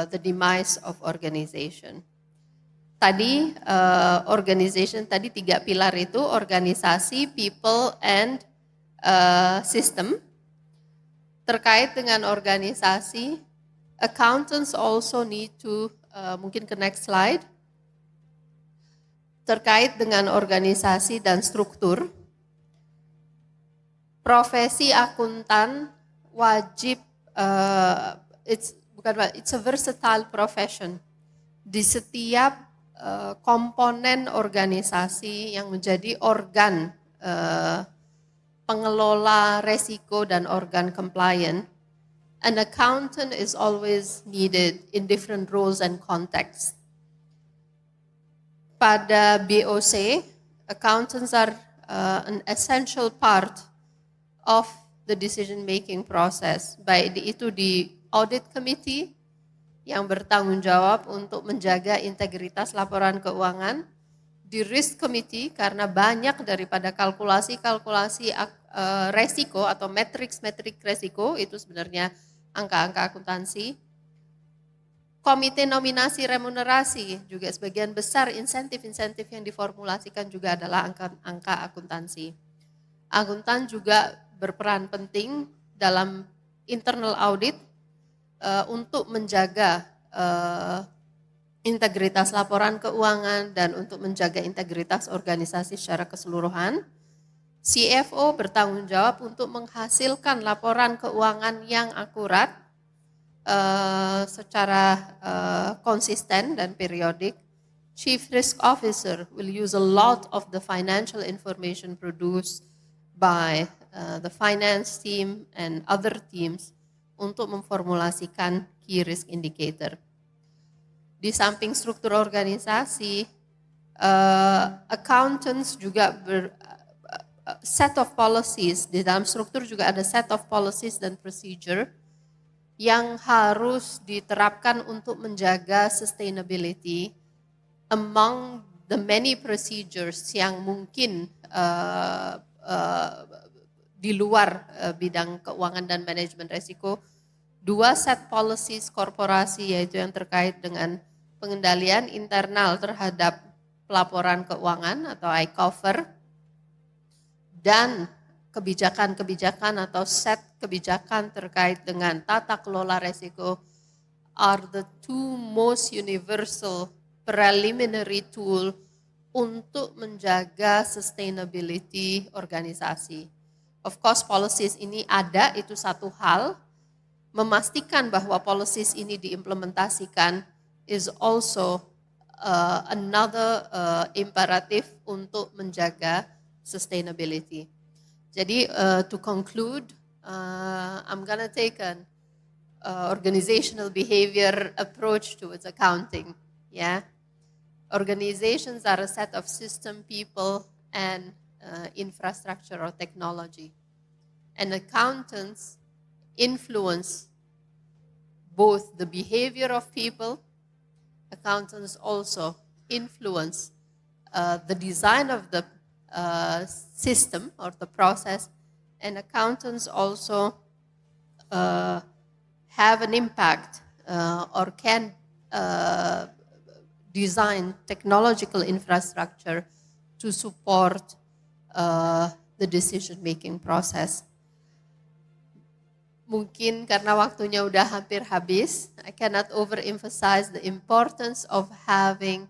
the demise of organization. Tadi organization tadi 3 pilar itu organisasi, people, and system. Terkait dengan organisasi, accountants also need to mungkin ke next slide. Terkait dengan organisasi dan struktur, profesi akuntan wajib it's a versatile profession. Di setiap komponen organisasi yang menjadi organ pengelola resiko dan organ compliant, an accountant is always needed in different roles and contexts. Pada BOC, accountants are an essential part of the decision-making process. Baik itu di audit committee yang bertanggung jawab untuk menjaga integritas laporan keuangan, di risk committee karena banyak daripada kalkulasi-kalkulasi resiko atau metrik resiko itu sebenarnya angka-angka akuntansi. Komite nominasi remunerasi juga sebagian besar insentif-insentif yang diformulasikan juga adalah angka akuntansi. Akuntan juga berperan penting dalam internal audit untuk menjaga integritas laporan keuangan dan untuk menjaga integritas organisasi secara keseluruhan. CFO bertanggung jawab untuk menghasilkan laporan keuangan yang akurat secara konsisten dan periodik. Chief Risk Officer will use a lot of the financial information produced by the finance team and other teams untuk memformulasikan key risk indicator. Di samping struktur organisasi, accountants juga set of policies, di dalam struktur juga ada set of policies dan procedure yang harus diterapkan untuk menjaga sustainability among the many procedures yang mungkin di luar bidang keuangan dan manajemen resiko. 2 set policies korporasi yaitu yang terkait dengan pengendalian internal terhadap pelaporan keuangan atau iCover dan kebijakan-kebijakan atau set kebijakan terkait dengan tata kelola resiko are the 2 most universal preliminary tool untuk menjaga sustainability organisasi. Of course policies ini ada, itu satu hal. Memastikan bahwa policies ini diimplementasikan is also another imperative untuk menjaga sustainability. Jadi to conclude, I'm gonna take an organizational behavior approach towards accounting. Ya, Organizations are a set of system, people, and infrastructure or technology. And accountants influence both the behavior of people. Accountants also influence the design of the system or the process, and accountants also have an impact or can design technological infrastructure to support the decision-making process. Mungkin karena waktunya udah hampir habis, I cannot overemphasize the importance of having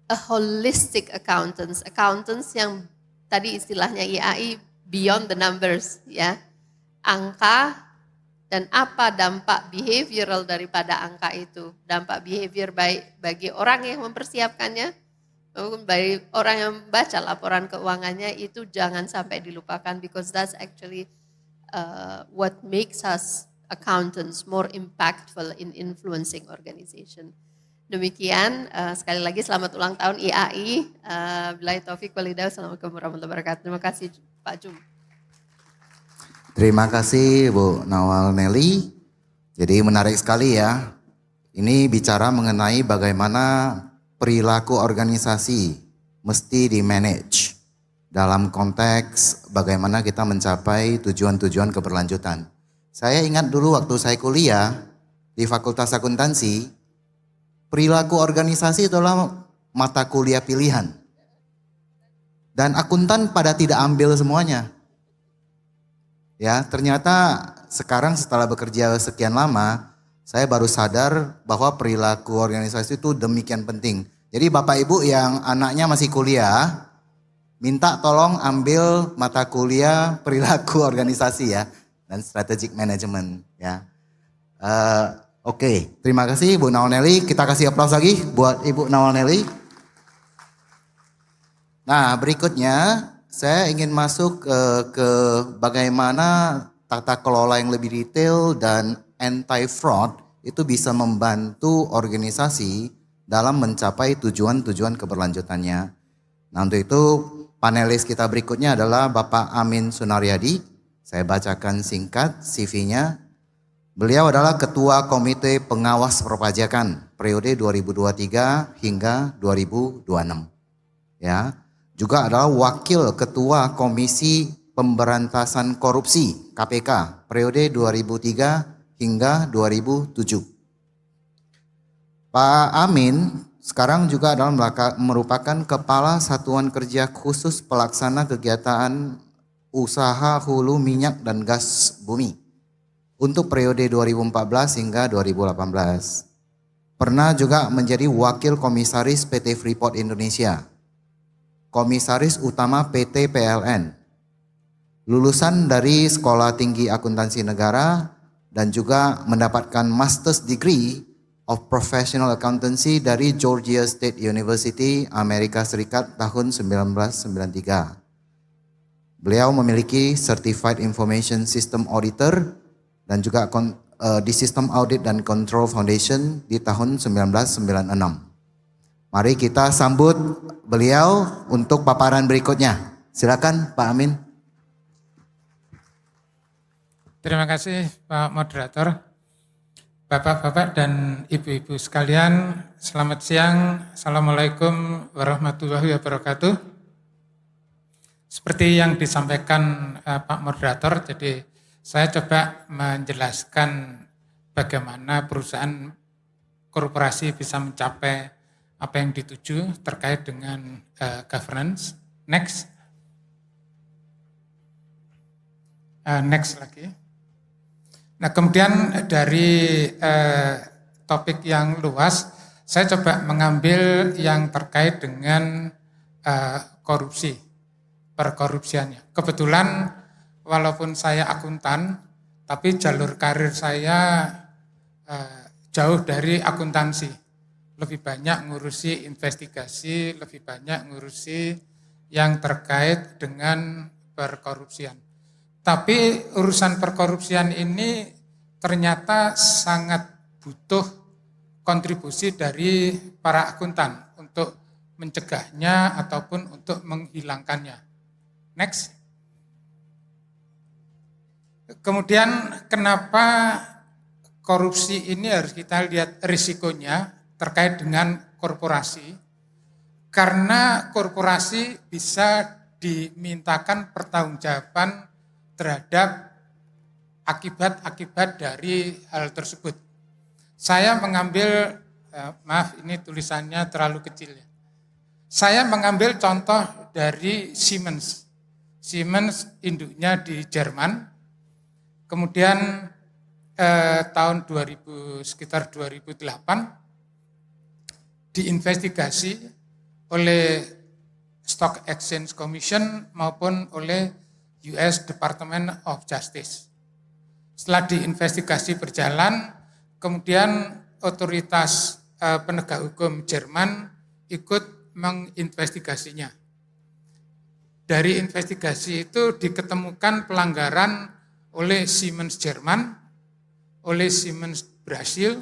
a holistic accountants yang tadi istilahnya IAI beyond the numbers, ya. Angka dan apa dampak behavioral daripada angka itu. Dampak behavior baik bagi orang yang mempersiapkannya, maupun bagi orang yang membaca laporan keuangannya, itu jangan sampai dilupakan, because that's actually what makes us accountants more impactful in influencing organization. Demikian, sekali lagi selamat ulang tahun IAI. Billahi taufiq wal hidayah. Assalamualaikum warahmatullahi wabarakatuh. Terima kasih Pak Jum. Terima kasih Bu Nawal Nelly. Jadi menarik sekali ya. Ini bicara mengenai bagaimana perilaku organisasi mesti di-manage dalam konteks bagaimana kita mencapai tujuan-tujuan keberlanjutan. Saya ingat dulu waktu saya kuliah di Fakultas Akuntansi, perilaku organisasi adalah mata kuliah pilihan. Dan akuntan pada tidak ambil semuanya. Ya, ternyata sekarang setelah bekerja sekian lama, saya baru sadar bahwa perilaku organisasi itu demikian penting. Jadi Bapak Ibu yang anaknya masih kuliah, minta tolong ambil mata kuliah perilaku organisasi ya, dan strategic management ya. Oke, terima kasih Bu Nawal Nelly. Kita kasih aplaus lagi buat Ibu Nawal Nelly. Nah, berikutnya saya ingin masuk ke bagaimana tata kelola yang lebih detail dan anti-fraud itu bisa membantu organisasi dalam mencapai tujuan-tujuan keberlanjutannya. Nah, untuk itu panelis kita berikutnya adalah Bapak Amin Sunaryadi. Saya bacakan singkat CV-nya. Beliau adalah Ketua Komite Pengawas Perpajakan periode 2023 hingga 2026. Ya, juga adalah Wakil Ketua Komisi Pemberantasan Korupsi KPK periode 2003 hingga 2007. Pak Amin sekarang juga adalah merupakan Kepala Satuan Kerja Khusus Pelaksana Kegiatan Usaha Hulu Minyak dan Gas Bumi untuk periode 2014 hingga 2018. Pernah juga menjadi Wakil Komisaris PT Freeport Indonesia, Komisaris Utama PT PLN, lulusan dari Sekolah Tinggi Akuntansi Negara, dan juga mendapatkan Master's Degree of Professional Accountancy dari Georgia State University, Amerika Serikat tahun 1993. Beliau memiliki Certified Information System Auditor dan juga di System Audit dan Control Foundation di tahun 1996. Mari kita sambut beliau untuk paparan berikutnya. Silakan Pak Amin. Terima kasih Pak Moderator. Bapak-bapak dan ibu-ibu sekalian, selamat siang. Assalamualaikum warahmatullahi wabarakatuh. Seperti yang disampaikan Pak Moderator, jadi saya coba menjelaskan bagaimana perusahaan korporasi bisa mencapai apa yang dituju terkait dengan governance. Next. Next lagi. Nah, kemudian dari topik yang luas, saya coba mengambil yang terkait dengan korupsi, perkorupsiannya. Kebetulan walaupun saya akuntan, tapi jalur karir saya jauh dari akuntansi. Lebih banyak ngurusi investigasi, lebih banyak ngurusi yang terkait dengan perkorupsian. Tapi urusan perkorupsian ini ternyata sangat butuh kontribusi dari para akuntan mencegahnya ataupun untuk menghilangkannya. Next. Kemudian kenapa korupsi ini harus kita lihat risikonya terkait dengan korporasi? Karena korporasi bisa dimintakan pertanggungjawaban terhadap akibat-akibat dari hal tersebut. Saya mengambil, maaf ini tulisannya terlalu kecil ya. Saya mengambil contoh dari Siemens. Siemens induknya di Jerman. Kemudian tahun 2000 sekitar 2008 diinvestigasi oleh Stock Exchange Commission maupun oleh US Department of Justice. Setelah diinvestigasi berjalan, kemudian otoritas penegak hukum Jerman ikut menginvestigasinya. Dari investigasi itu diketemukan pelanggaran oleh Siemens Jerman, oleh Siemens Brasil,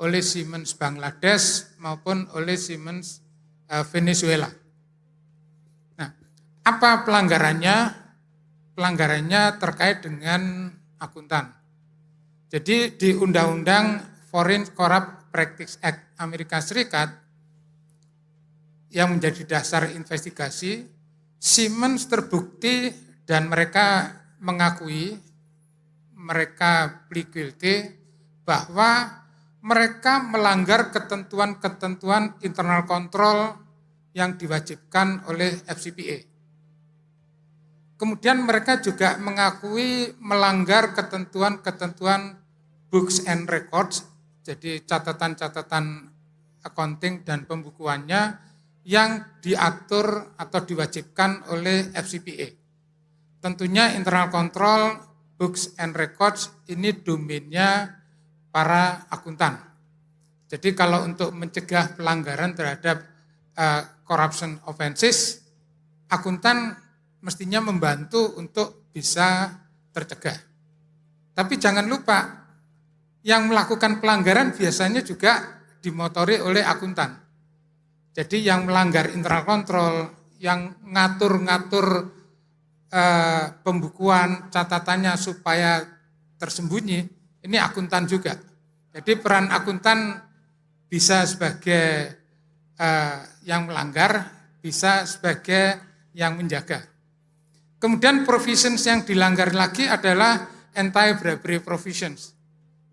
oleh Siemens Bangladesh maupun oleh Siemens Venezuela. Nah, apa pelanggarannya? Pelanggarannya terkait dengan akuntan. Jadi di Undang-Undang Foreign Corrupt Practices Act Amerika Serikat yang menjadi dasar investigasi, Siemens terbukti dan mereka mengakui, mereka plead guilty bahwa mereka melanggar ketentuan-ketentuan internal control yang diwajibkan oleh FCPA. Kemudian mereka juga mengakui melanggar ketentuan-ketentuan books and records, jadi catatan-catatan accounting dan pembukuannya yang diatur atau diwajibkan oleh FCPA. Tentunya internal control, books and records ini domainnya para akuntan. Jadi kalau untuk mencegah pelanggaran terhadap corruption offenses, akuntan mestinya membantu untuk bisa tercegah. Tapi jangan lupa, yang melakukan pelanggaran biasanya juga dimotori oleh akuntan. Jadi yang melanggar internal control, yang ngatur-ngatur pembukuan catatannya supaya tersembunyi, ini akuntan juga. Jadi peran akuntan bisa sebagai yang melanggar, bisa sebagai yang menjaga. Kemudian provisions yang dilanggar lagi adalah anti-bribery provisions.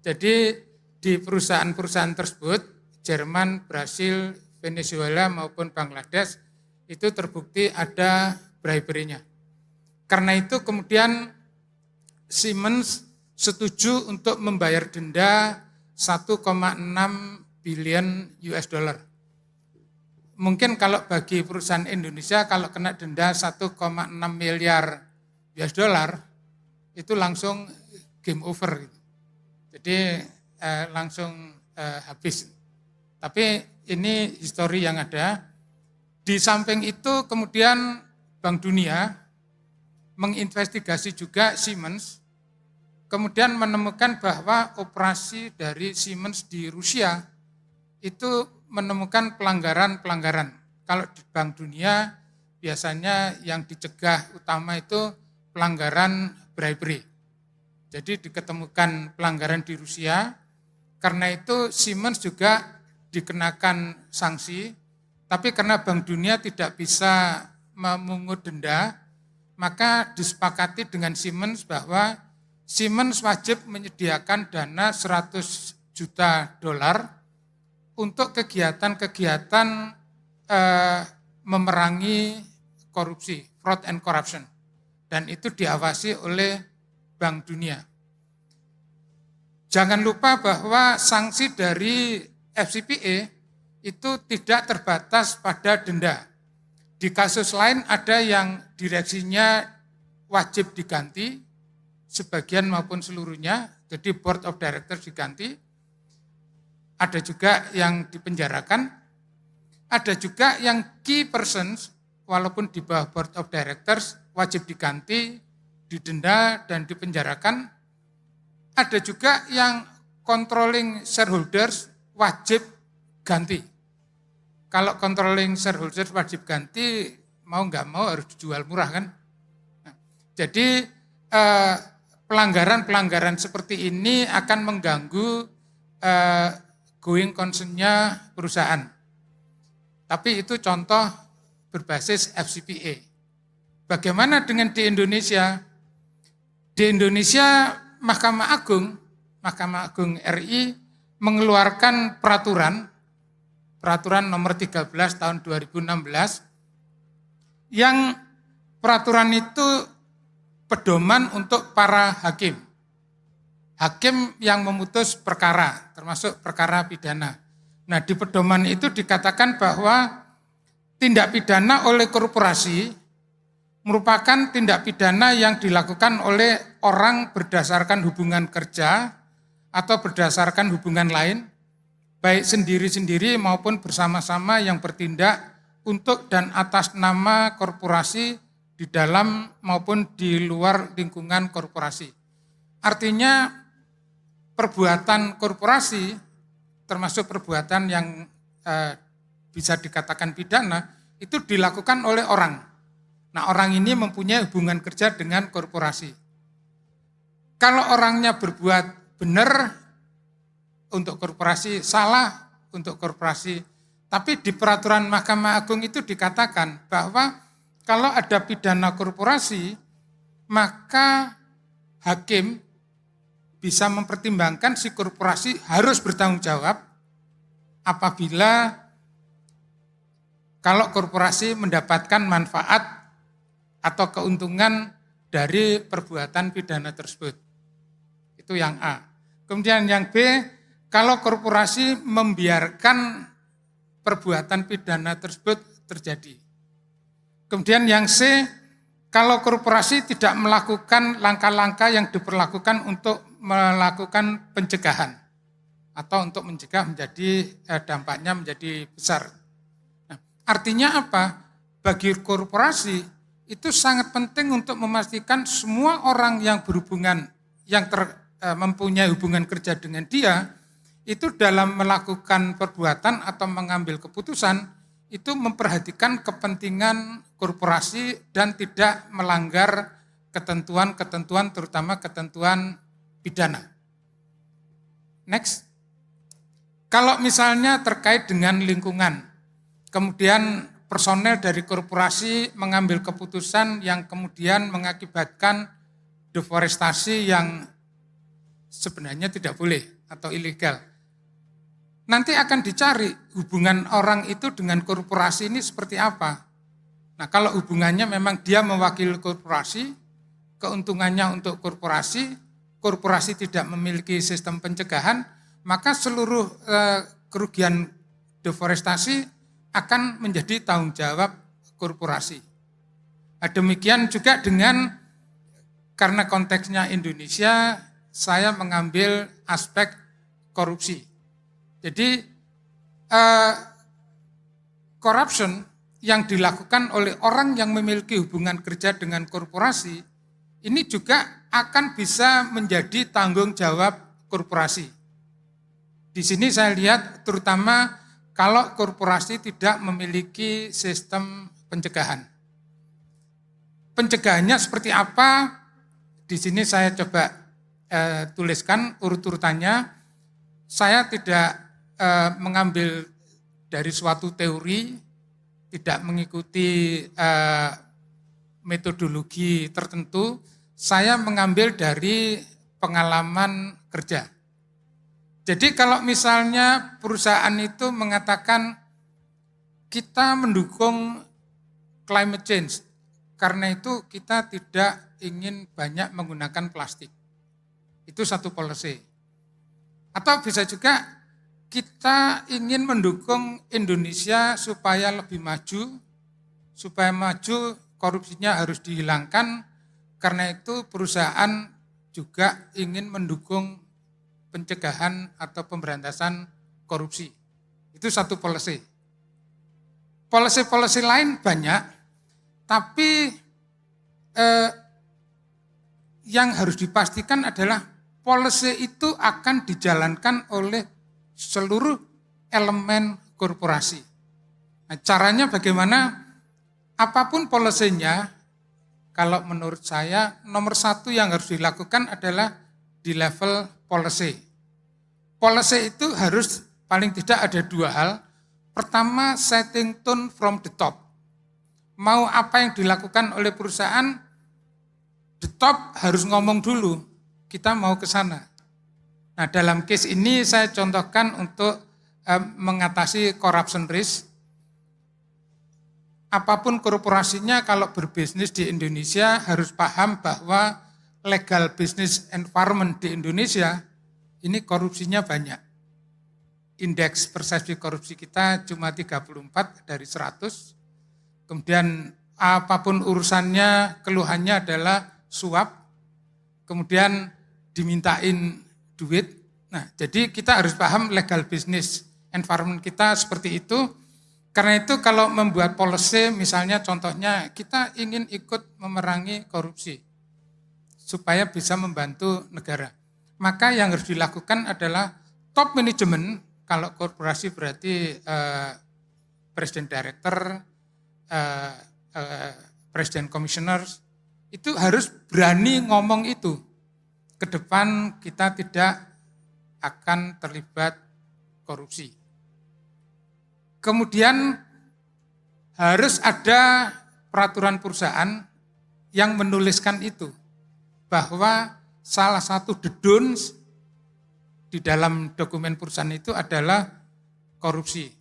Jadi di perusahaan-perusahaan tersebut, Jerman, Brasil, Venezuela maupun Bangladesh, itu terbukti ada bribery-nya. Karena itu kemudian Siemens setuju untuk membayar denda 1,6 billion US dollar. Mungkin kalau bagi perusahaan Indonesia kalau kena denda 1,6 miliar US dollar itu langsung game over. Jadi langsung habis. Tapi ini histori yang ada. Di samping itu kemudian Bank Dunia menginvestigasi juga Siemens, kemudian menemukan bahwa operasi dari Siemens di Rusia itu menemukan pelanggaran-pelanggaran. Kalau di Bank Dunia biasanya yang dicegah utama itu pelanggaran bribery. Jadi diketemukan pelanggaran di Rusia, karena itu Siemens juga dikenakan sanksi, tapi karena Bank Dunia tidak bisa memungut denda, maka disepakati dengan Siemens bahwa Siemens wajib menyediakan dana 100 juta dolar untuk kegiatan-kegiatan memerangi korupsi, fraud and corruption. Dan itu diawasi oleh Bank Dunia. Jangan lupa bahwa sanksi dari FCPA itu tidak terbatas pada denda. Di kasus lain ada yang direksinya wajib diganti, sebagian maupun seluruhnya, jadi board of directors diganti. Ada juga yang dipenjarakan, ada juga yang key persons, walaupun di bawah board of directors, wajib diganti, didenda, dan dipenjarakan. Ada juga yang controlling shareholders wajib ganti. kalau controlling shareholder wajib ganti, mau nggak mau harus dijual murah kan. Nah, jadi pelanggaran-pelanggaran seperti ini akan mengganggu going concern-nya perusahaan. Tapi itu contoh berbasis FCPA. Bagaimana dengan di Indonesia? Di Indonesia Mahkamah Agung RI mengeluarkan peraturan nomor 13 tahun 2016 yang peraturan itu pedoman untuk para hakim. Hakim yang memutus perkara, termasuk perkara pidana. Nah, di pedoman itu dikatakan bahwa tindak pidana oleh korporasi merupakan tindak pidana yang dilakukan oleh orang berdasarkan hubungan kerja atau berdasarkan hubungan lain, baik sendiri-sendiri maupun bersama-sama yang bertindak untuk dan atas nama korporasi di dalam maupun di luar lingkungan korporasi. Artinya perbuatan korporasi termasuk perbuatan yang bisa dikatakan pidana itu dilakukan oleh orang. Nah, orang ini mempunyai hubungan kerja dengan korporasi. Kalau orangnya berbuat benar untuk korporasi, salah untuk korporasi, tapi di peraturan Mahkamah Agung itu dikatakan bahwa kalau ada pidana korporasi, maka hakim bisa mempertimbangkan si korporasi harus bertanggung jawab apabila kalau korporasi mendapatkan manfaat atau keuntungan dari perbuatan pidana tersebut. Itu yang A. Kemudian yang B, kalau korporasi membiarkan perbuatan pidana tersebut terjadi. Kemudian yang C, kalau korporasi tidak melakukan langkah-langkah yang diperlakukan untuk melakukan pencegahan atau untuk mencegah menjadi dampaknya menjadi besar. Nah, artinya apa? Bagi korporasi itu sangat penting untuk memastikan semua orang yang berhubungan, yang mempunyai hubungan kerja dengan dia, itu dalam melakukan perbuatan atau mengambil keputusan, itu memperhatikan kepentingan korporasi dan tidak melanggar ketentuan-ketentuan, terutama ketentuan pidana. Next. Kalau misalnya terkait dengan lingkungan, kemudian personel dari korporasi mengambil keputusan yang kemudian mengakibatkan deforestasi yang sebenarnya tidak boleh atau ilegal. Nanti akan dicari hubungan orang itu dengan korporasi ini seperti apa. Nah, kalau hubungannya memang dia mewakili korporasi, keuntungannya untuk korporasi, korporasi tidak memiliki sistem pencegahan, maka seluruh kerugian deforestasi akan menjadi tanggung jawab korporasi. Demikian juga karena konteksnya Indonesia, saya mengambil aspek korupsi. Jadi corruption yang dilakukan oleh orang yang memiliki hubungan kerja dengan korporasi, ini juga akan bisa menjadi tanggung jawab korporasi. Di sini saya lihat terutama kalau korporasi tidak memiliki sistem pencegahan. Pencegahannya seperti apa? Di sini saya coba tuliskan urut-urutannya. Saya tidak mengambil dari suatu teori, tidak mengikuti metodologi tertentu. Saya mengambil dari pengalaman kerja. Jadi kalau misalnya perusahaan itu mengatakan kita mendukung climate change, karena itu kita tidak ingin banyak menggunakan plastik. Itu satu policy. Atau bisa juga kita ingin mendukung Indonesia supaya lebih maju, korupsinya harus dihilangkan, karena itu perusahaan juga ingin mendukung pencegahan atau pemberantasan korupsi. Itu satu policy. Policy-policy lain banyak, tapi yang harus dipastikan adalah policy itu akan dijalankan oleh seluruh elemen korporasi. Nah, caranya bagaimana? Apapun polisinya, kalau menurut saya nomor satu yang harus dilakukan adalah di level policy. Policy itu harus paling tidak ada dua hal. Pertama, setting tone from the top. Mau apa yang dilakukan oleh perusahaan, the top harus ngomong dulu, kita mau ke sana. Nah, dalam case ini saya contohkan untuk mengatasi corruption risk. Apapun korporasinya kalau berbisnis di Indonesia harus paham bahwa legal business environment di Indonesia ini korupsinya banyak. Indeks persepsi korupsi kita cuma 34 dari 100. Kemudian apapun urusannya, keluhannya adalah suap. Kemudian dimintain duit. Nah, jadi kita harus paham legal business environment kita seperti itu. Karena itu kalau membuat policy, misalnya contohnya kita ingin ikut memerangi korupsi supaya bisa membantu negara. Maka yang harus dilakukan adalah top management, kalau korporasi berarti presiden director, presiden commissioners, itu harus berani ngomong itu. Ke depan kita tidak akan terlibat korupsi. Kemudian harus ada peraturan perusahaan yang menuliskan itu, bahwa salah satu the don'ts di dalam dokumen perusahaan itu adalah korupsi.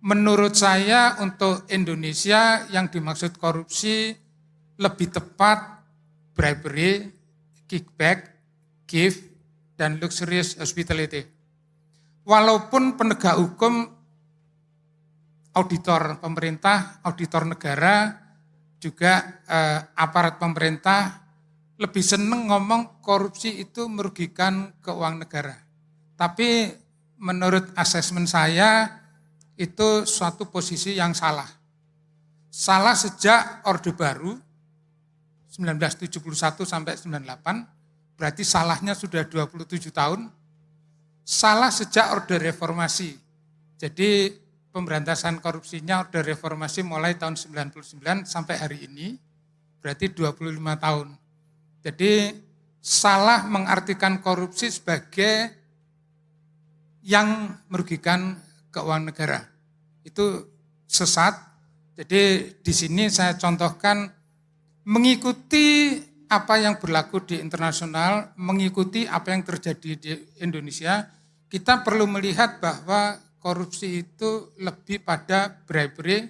Menurut saya untuk Indonesia yang dimaksud korupsi lebih tepat bribery, kickback, gift, dan luxurious hospitality. Walaupun penegak hukum, auditor pemerintah, auditor negara, juga aparat pemerintah lebih senang ngomong korupsi itu merugikan keuangan negara. Tapi menurut asesmen saya itu suatu posisi yang salah. Salah sejak Orde Baru 1971 sampai 98, berarti salahnya sudah 27 tahun. Salah sejak Orde Reformasi. Jadi pemberantasan korupsinya Orde Reformasi mulai tahun 99 sampai hari ini, berarti 25 tahun. Jadi salah mengartikan korupsi sebagai yang merugikan keuangan negara. Itu sesat. Jadi di sini saya contohkan mengikuti apa yang berlaku di internasional, mengikuti apa yang terjadi di Indonesia, kita perlu melihat bahwa korupsi itu lebih pada bribery,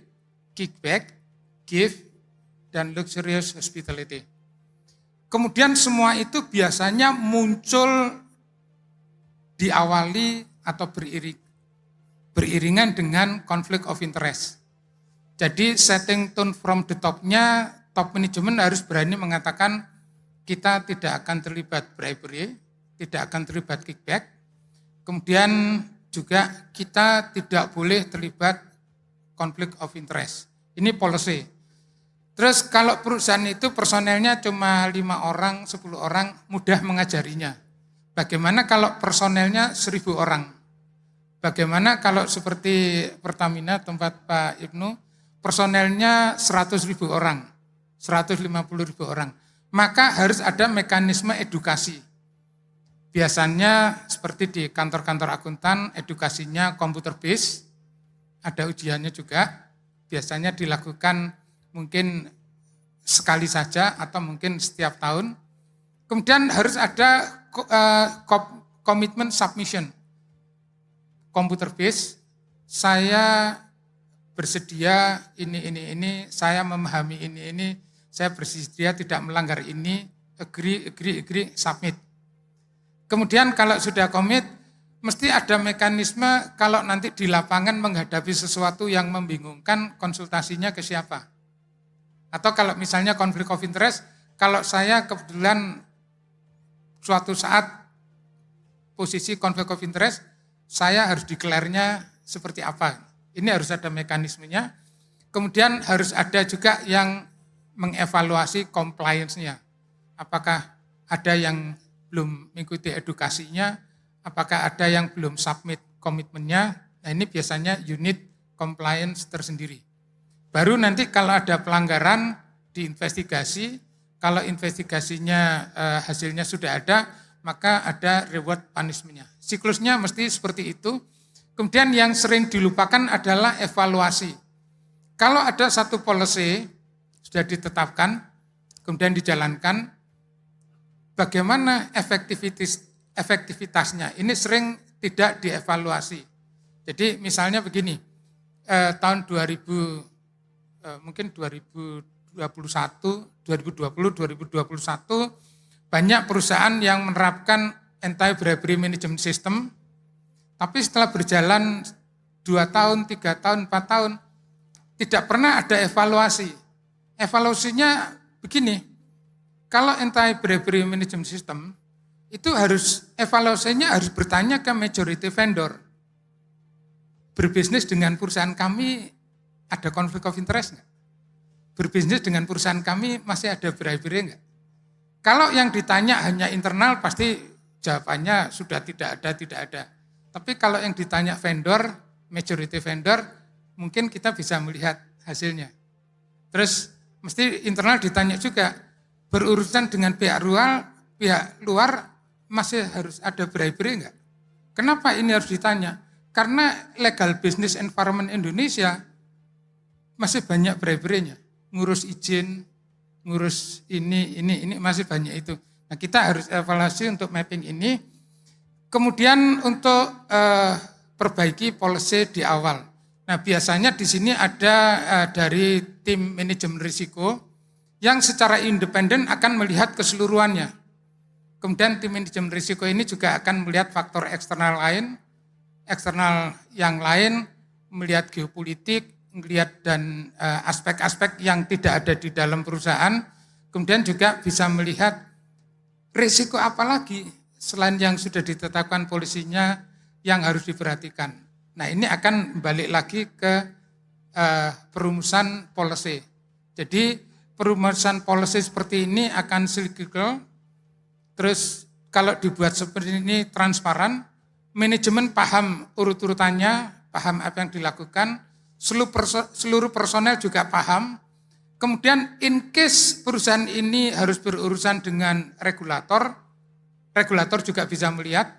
kickback, gift, dan luxurious hospitality. Kemudian semua itu biasanya muncul diawali atau beriringan dengan conflict of interest. Jadi setting tone from the top-nya, top management harus berani mengatakan kita tidak akan terlibat bribery, tidak akan terlibat kickback. Kemudian juga kita tidak boleh terlibat conflict of interest. Ini policy. Terus kalau perusahaan itu personelnya cuma 5 orang, 10 orang, mudah mengajarinya. Bagaimana kalau personelnya 1.000 orang? Bagaimana kalau seperti Pertamina tempat Pak Ibnu, personelnya 100.000 orang, 150.000 orang. Maka harus ada mekanisme edukasi. Biasanya seperti di kantor-kantor akuntan, edukasinya komputer based, ada ujiannya juga, biasanya dilakukan mungkin sekali saja atau mungkin setiap tahun. Kemudian harus ada komitmen submission, komputer based, saya bersedia ini, saya memahami ini, saya bersedia tidak melanggar ini, agree, submit. Kemudian kalau sudah komit, mesti ada mekanisme kalau nanti di lapangan menghadapi sesuatu yang membingungkan, konsultasinya ke siapa. Atau kalau misalnya konflik of interest, kalau saya kebetulan suatu saat posisi konflik of interest, saya harus declare-nya seperti apa. Ini harus ada mekanismenya. Kemudian harus ada juga yang mengevaluasi compliance-nya. Apakah ada yang belum mengikuti edukasinya, apakah ada yang belum submit komitmennya. Nah ini biasanya unit compliance tersendiri. Baru nanti kalau ada pelanggaran diinvestigasi, kalau investigasinya hasilnya sudah ada, maka ada reward punishment-nya. Siklusnya mesti seperti itu. Kemudian yang sering dilupakan adalah evaluasi. Kalau ada satu policy sudah ditetapkan, kemudian dijalankan, bagaimana efektivitasnya? Ini sering tidak dievaluasi. Jadi misalnya begini, tahun 2021 banyak perusahaan yang menerapkan anti-bribery management system, tapi setelah berjalan 2 tahun, 3 tahun, 4 tahun, tidak pernah ada evaluasi. Evaluasinya begini, kalau anti-bribery management system, itu evaluasinya harus bertanya ke majority vendor. Berbisnis dengan perusahaan kami ada konflik of interest nggak? Berbisnis dengan perusahaan kami masih ada bribery nggak? Kalau yang ditanya hanya internal pasti jawabannya sudah tidak ada. Tapi kalau yang ditanya vendor, majority vendor, mungkin kita bisa melihat hasilnya. Terus mesti internal ditanya juga, berurusan dengan pihak luar masih harus ada bribery enggak? Kenapa ini harus ditanya? Karena legal business environment Indonesia masih banyak bribery-nya. Ngurus izin, ngurus ini masih banyak itu. Nah, kita harus evaluasi untuk mapping ini. Kemudian untuk perbaiki policy di awal. Nah, biasanya di sini ada dari tim manajemen risiko yang secara independen akan melihat keseluruhannya. Kemudian tim manajemen risiko ini juga akan melihat faktor eksternal yang lain, melihat geopolitik, melihat dan aspek-aspek yang tidak ada di dalam perusahaan. Kemudian juga bisa melihat risiko apa lagi selain yang sudah ditetapkan polisinya yang harus diperhatikan. Nah, ini akan balik lagi ke perumusan policy. Jadi perumusan policy seperti ini akan cyclical. Terus kalau dibuat seperti ini transparan, manajemen paham urut-urutannya, paham apa yang dilakukan, seluruh personel juga paham. Kemudian in case perusahaan ini harus berurusan dengan regulator juga bisa melihat.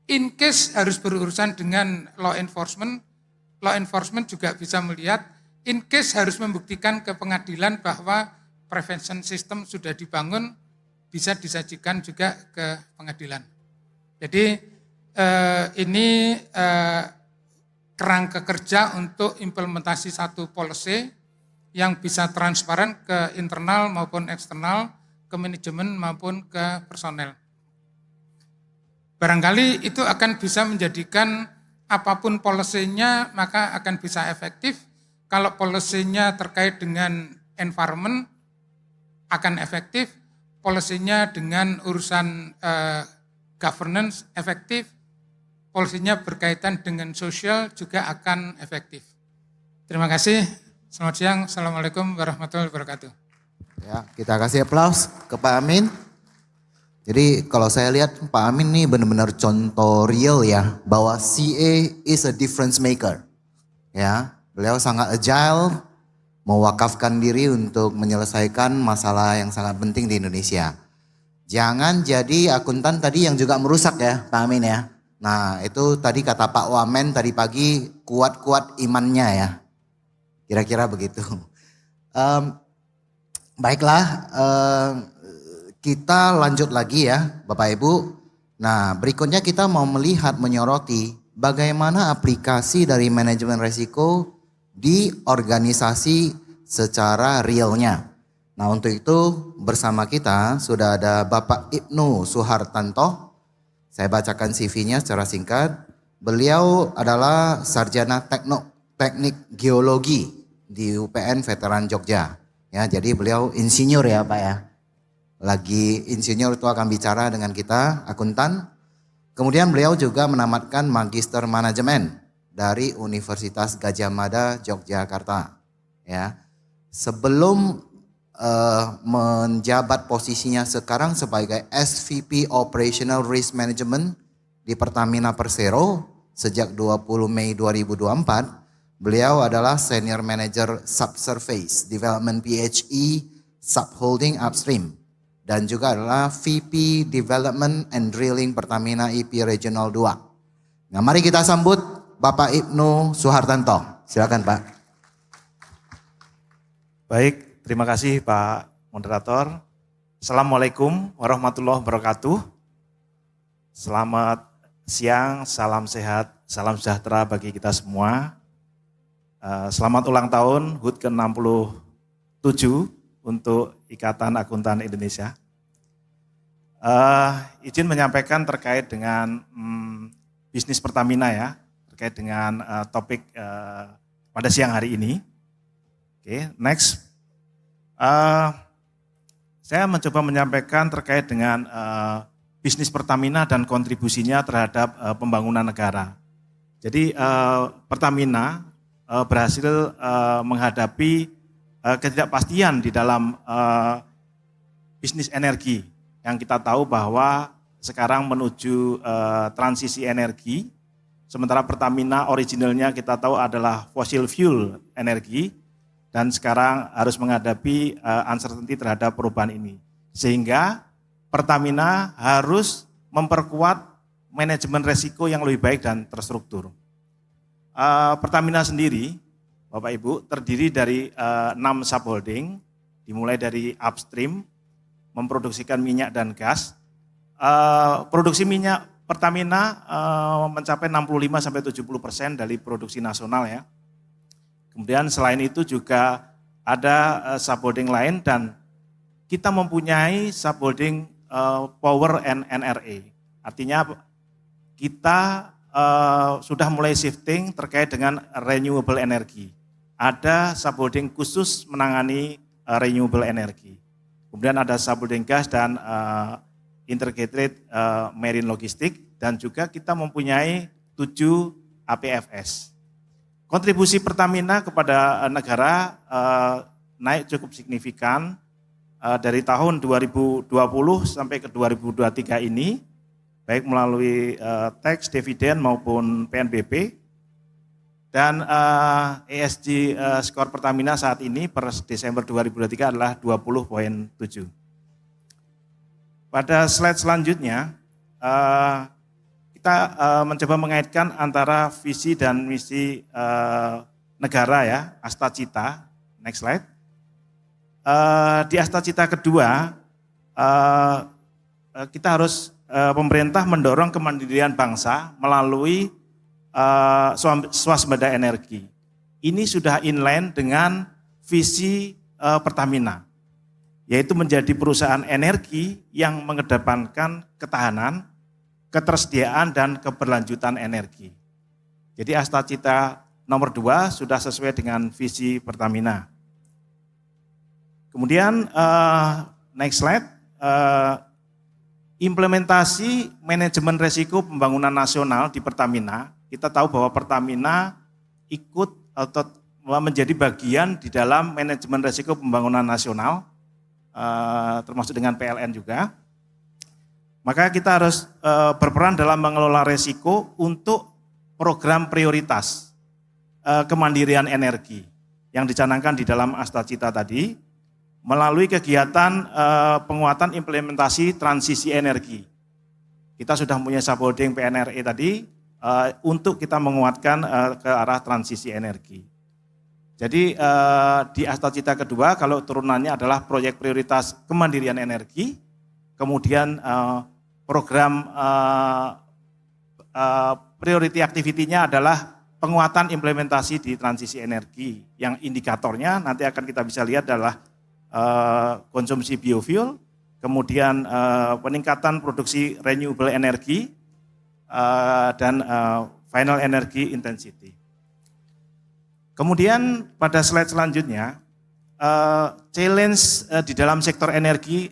In case harus berurusan dengan law enforcement juga bisa melihat. In case harus membuktikan ke pengadilan bahwa prevention system sudah dibangun, bisa disajikan juga ke pengadilan. Jadi ini kerangka kerja untuk implementasi satu policy yang bisa transparan ke internal maupun eksternal, ke manajemen maupun ke personel. Barangkali itu akan bisa menjadikan apapun policy-nya maka akan bisa efektif. Kalau policy-nya terkait dengan environment akan efektif, policy-nya dengan urusan governance efektif, policy-nya berkaitan dengan sosial juga akan efektif. Terima kasih. Selamat siang. Assalamualaikum warahmatullahi wabarakatuh. Ya, kita kasih aplaus ke Pak Amin. Jadi kalau saya lihat Pak Amin ini benar-benar contoh real ya, bahwa CA is a difference maker. Ya, beliau sangat agile, mewakafkan diri untuk menyelesaikan masalah yang sangat penting di Indonesia. Jangan jadi akuntan tadi yang juga merusak ya Pak Amin ya. Nah itu tadi kata Pak Wamen tadi pagi, kuat-kuat imannya ya. Kira-kira begitu. Baiklah, kita lanjut lagi ya Bapak Ibu. Nah berikutnya kita mau melihat, menyoroti bagaimana aplikasi dari manajemen risiko di organisasi secara realnya. Nah untuk itu bersama kita sudah ada Bapak Ibnu Suhartanto. Saya bacakan CV-nya secara singkat. Beliau adalah sarjana teknik geologi di UPN Veteran Jogja. Ya, jadi beliau insinyur ya Pak ya. Lagi insinyur itu akan bicara dengan kita, akuntan. Kemudian beliau juga menamatkan Magister Manajemen dari Universitas Gadjah Mada Yogyakarta. Ya, sebelum menjabat posisinya sekarang sebagai SVP Operational Risk Management di Pertamina Persero sejak 20 Mei 2024, Beliau adalah Senior Manager Subsurface Development PHE Subholding Upstream dan juga adalah VP Development and Drilling Pertamina EP Regional 2. Nah, mari kita sambut Bapak Ibnu Suhartanto. Silakan, Pak. Baik, terima kasih Pak Moderator. Assalamualaikum warahmatullahi wabarakatuh. Selamat siang, salam sehat, salam sejahtera bagi kita semua. Selamat ulang tahun HUT ke-67 untuk Ikatan Akuntan Indonesia. Izin menyampaikan terkait dengan bisnis Pertamina ya, terkait dengan topik pada siang hari ini. Oke, next. Saya mencoba menyampaikan terkait dengan bisnis Pertamina dan kontribusinya terhadap pembangunan negara. Jadi Pertamina berhasil menghadapi ketidakpastian di dalam bisnis energi. Yang kita tahu bahwa sekarang menuju transisi energi, sementara Pertamina originalnya kita tahu adalah fossil fuel energi, dan sekarang harus menghadapi uncertainty terhadap perubahan ini. Sehingga Pertamina harus memperkuat manajemen resiko yang lebih baik dan terstruktur. Pertamina sendiri, Bapak Ibu, terdiri dari 6 subholding, dimulai dari upstream, memproduksikan minyak dan gas. Produksi minyak Pertamina mencapai 65-70% dari produksi nasional ya. Kemudian selain itu juga ada subholding lain dan kita mempunyai subholding power and NRA. Artinya kita sudah mulai shifting terkait dengan renewable energy. Ada subholding khusus menangani renewable energy. Kemudian ada subholding gas dan integrated marine logistik dan juga kita mempunyai 7 APFS. Kontribusi Pertamina kepada negara naik cukup signifikan dari tahun 2020 sampai ke 2023 ini, baik melalui tax, dividen maupun PNBP. Dan ESG skor Pertamina saat ini per Desember 2023 adalah 20,7. Pada slide selanjutnya, kita mencoba mengaitkan antara visi dan misi negara ya, Astacita. Next slide. Di Astacita kedua, kita harus pemerintah mendorong kemandirian bangsa melalui swasembada energi. Ini sudah inline dengan visi Pertamina, yaitu menjadi perusahaan energi yang mengedepankan ketahanan, ketersediaan, dan keberlanjutan energi. Jadi Astacita nomor 2 sudah sesuai dengan visi Pertamina. Kemudian next slide, implementasi manajemen resiko pembangunan nasional di Pertamina. Kita tahu bahwa Pertamina ikut atau menjadi bagian di dalam manajemen resiko pembangunan nasional, termasuk dengan PLN juga. Maka kita harus berperan dalam mengelola resiko untuk program prioritas kemandirian energi yang dicanangkan di dalam Astacita tadi, melalui kegiatan penguatan implementasi transisi energi. Kita sudah punya subholding PNRE tadi untuk kita menguatkan ke arah transisi energi. Jadi di Astacita kedua kalau turunannya adalah proyek prioritas kemandirian energi, kemudian program priority activity-nya adalah penguatan implementasi di transisi energi, yang indikatornya nanti akan kita bisa lihat adalah konsumsi biofuel, kemudian peningkatan produksi renewable energy, dan final energy intensity. Kemudian pada slide selanjutnya, challenge di dalam sektor energi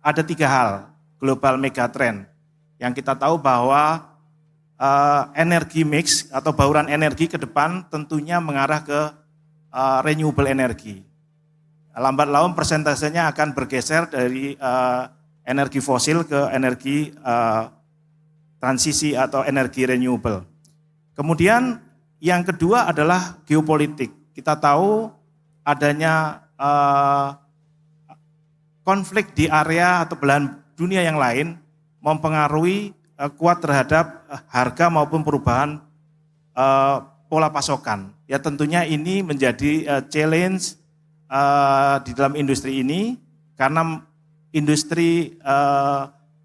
ada 3 hal, global megatrend, yang kita tahu bahwa energi mix atau bauran energi ke depan tentunya mengarah ke renewable energy. Lambat laun persentasenya akan bergeser dari energi fosil ke energi transisi atau energi renewable. Kemudian Yang kedua adalah geopolitik. Kita tahu adanya konflik di area atau belahan dunia yang lain mempengaruhi kuat terhadap harga maupun perubahan pola pasokan. Ya tentunya ini menjadi challenge di dalam industri ini karena industri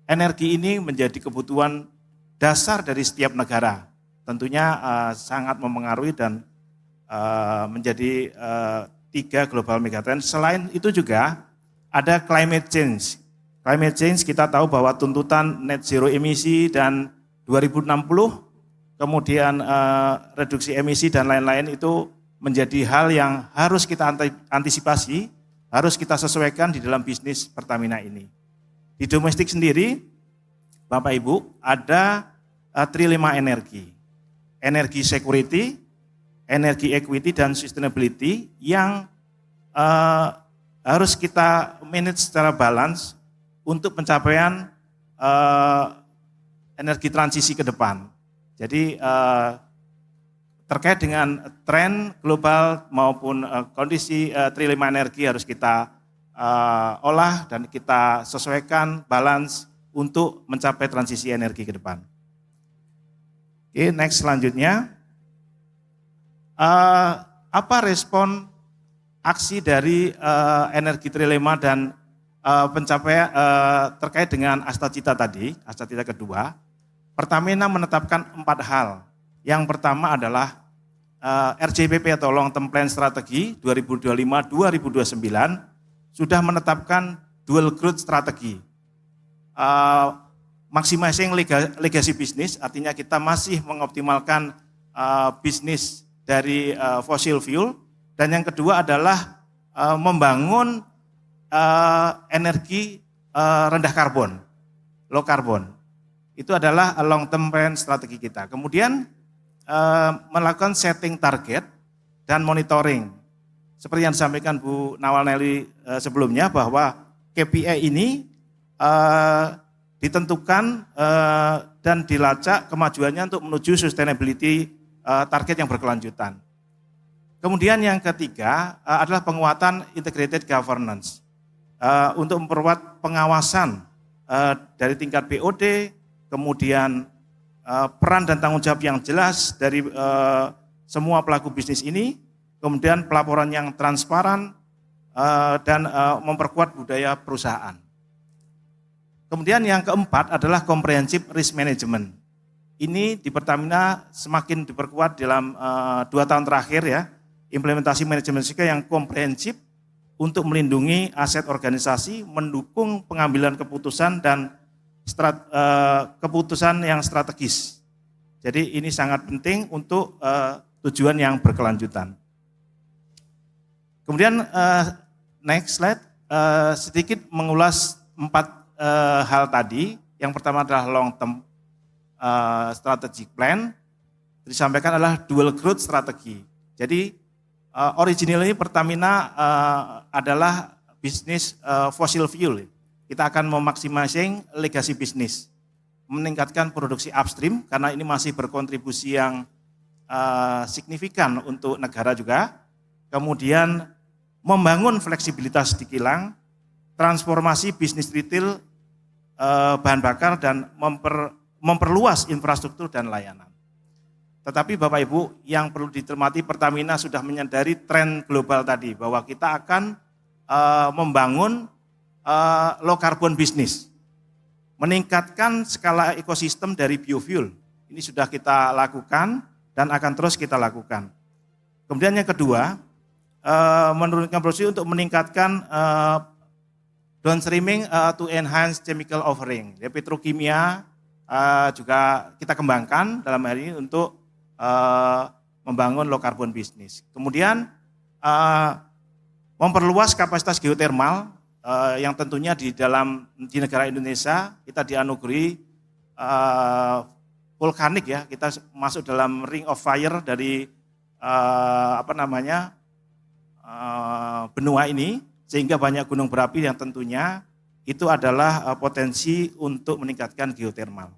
energi ini menjadi kebutuhan dasar dari setiap negara. Tentunya sangat mempengaruhi dan menjadi 3 global megatrend. Selain itu juga ada climate change. Climate change kita tahu bahwa tuntutan net zero emisi dan 2060, kemudian reduksi emisi dan lain-lain itu menjadi hal yang harus kita antisipasi, harus kita sesuaikan di dalam bisnis Pertamina ini. Di domestik sendiri, Bapak Ibu, ada trilema energi. Energi security, energi equity, dan sustainability yang harus kita manage secara balance untuk pencapaian energi transisi ke depan. Jadi terkait dengan tren global maupun kondisi trilema energi harus kita olah dan kita sesuaikan balance untuk mencapai transisi energi ke depan. Oke, next selanjutnya. Apa respon aksi dari energi trilema dan pencapaian terkait dengan Astacita tadi, Astacita kedua? Pertamina menetapkan 4 hal. Yang pertama adalah RJPP atau Long Term Plan Strategi 2025-2029 sudah menetapkan dual growth strategi. Maximizing legacy business, artinya kita masih mengoptimalkan bisnis dari fossil fuel. Dan yang kedua adalah membangun energi rendah karbon, low carbon. Itu adalah long term plan strategi kita. Kemudian melakukan setting target dan monitoring. Seperti yang disampaikan Bu Nawal Nelly sebelumnya bahwa KPI ini ditentukan dan dilacak kemajuannya untuk menuju sustainability target yang berkelanjutan. Kemudian yang ketiga adalah penguatan integrated governance untuk memperkuat pengawasan dari tingkat BOD, kemudian peran dan tanggung jawab yang jelas dari semua pelaku bisnis ini, kemudian pelaporan yang transparan dan memperkuat budaya perusahaan. Kemudian yang keempat adalah comprehensive risk management. Ini di Pertamina semakin diperkuat dalam 2 tahun terakhir ya, implementasi manajemen risiko yang komprehensif untuk melindungi aset organisasi, mendukung pengambilan keputusan dan keputusan yang strategis. Jadi ini sangat penting untuk tujuan yang berkelanjutan. Kemudian next slide, sedikit mengulas 4 hal tadi. Yang pertama adalah long term strategic plan, disampaikan adalah dual growth strategi. Jadi originally Pertamina adalah bisnis fossil fuel. Kita akan memaksimalisasi legacy bisnis, meningkatkan produksi upstream karena ini masih berkontribusi yang signifikan untuk negara juga. Kemudian membangun fleksibilitas di kilang, transformasi bisnis retail bahan bakar dan memperluas infrastruktur dan layanan. Tetapi Bapak Ibu yang perlu dicermati, Pertamina sudah menyadari tren global tadi bahwa kita akan membangun low carbon business, meningkatkan skala ekosistem dari biofuel. Ini sudah kita lakukan dan akan terus kita lakukan. Kemudian yang kedua, menurunkan produksi untuk meningkatkan downstreaming to enhance chemical offering. Ya, petrokimia juga kita kembangkan dalam hal ini untuk membangun low carbon business. Kemudian memperluas kapasitas geotermal yang tentunya di negara Indonesia kita dianugerahi vulkanik ya, kita masuk dalam ring of fire dari benua ini, sehingga banyak gunung berapi yang tentunya itu adalah potensi untuk meningkatkan geotermal.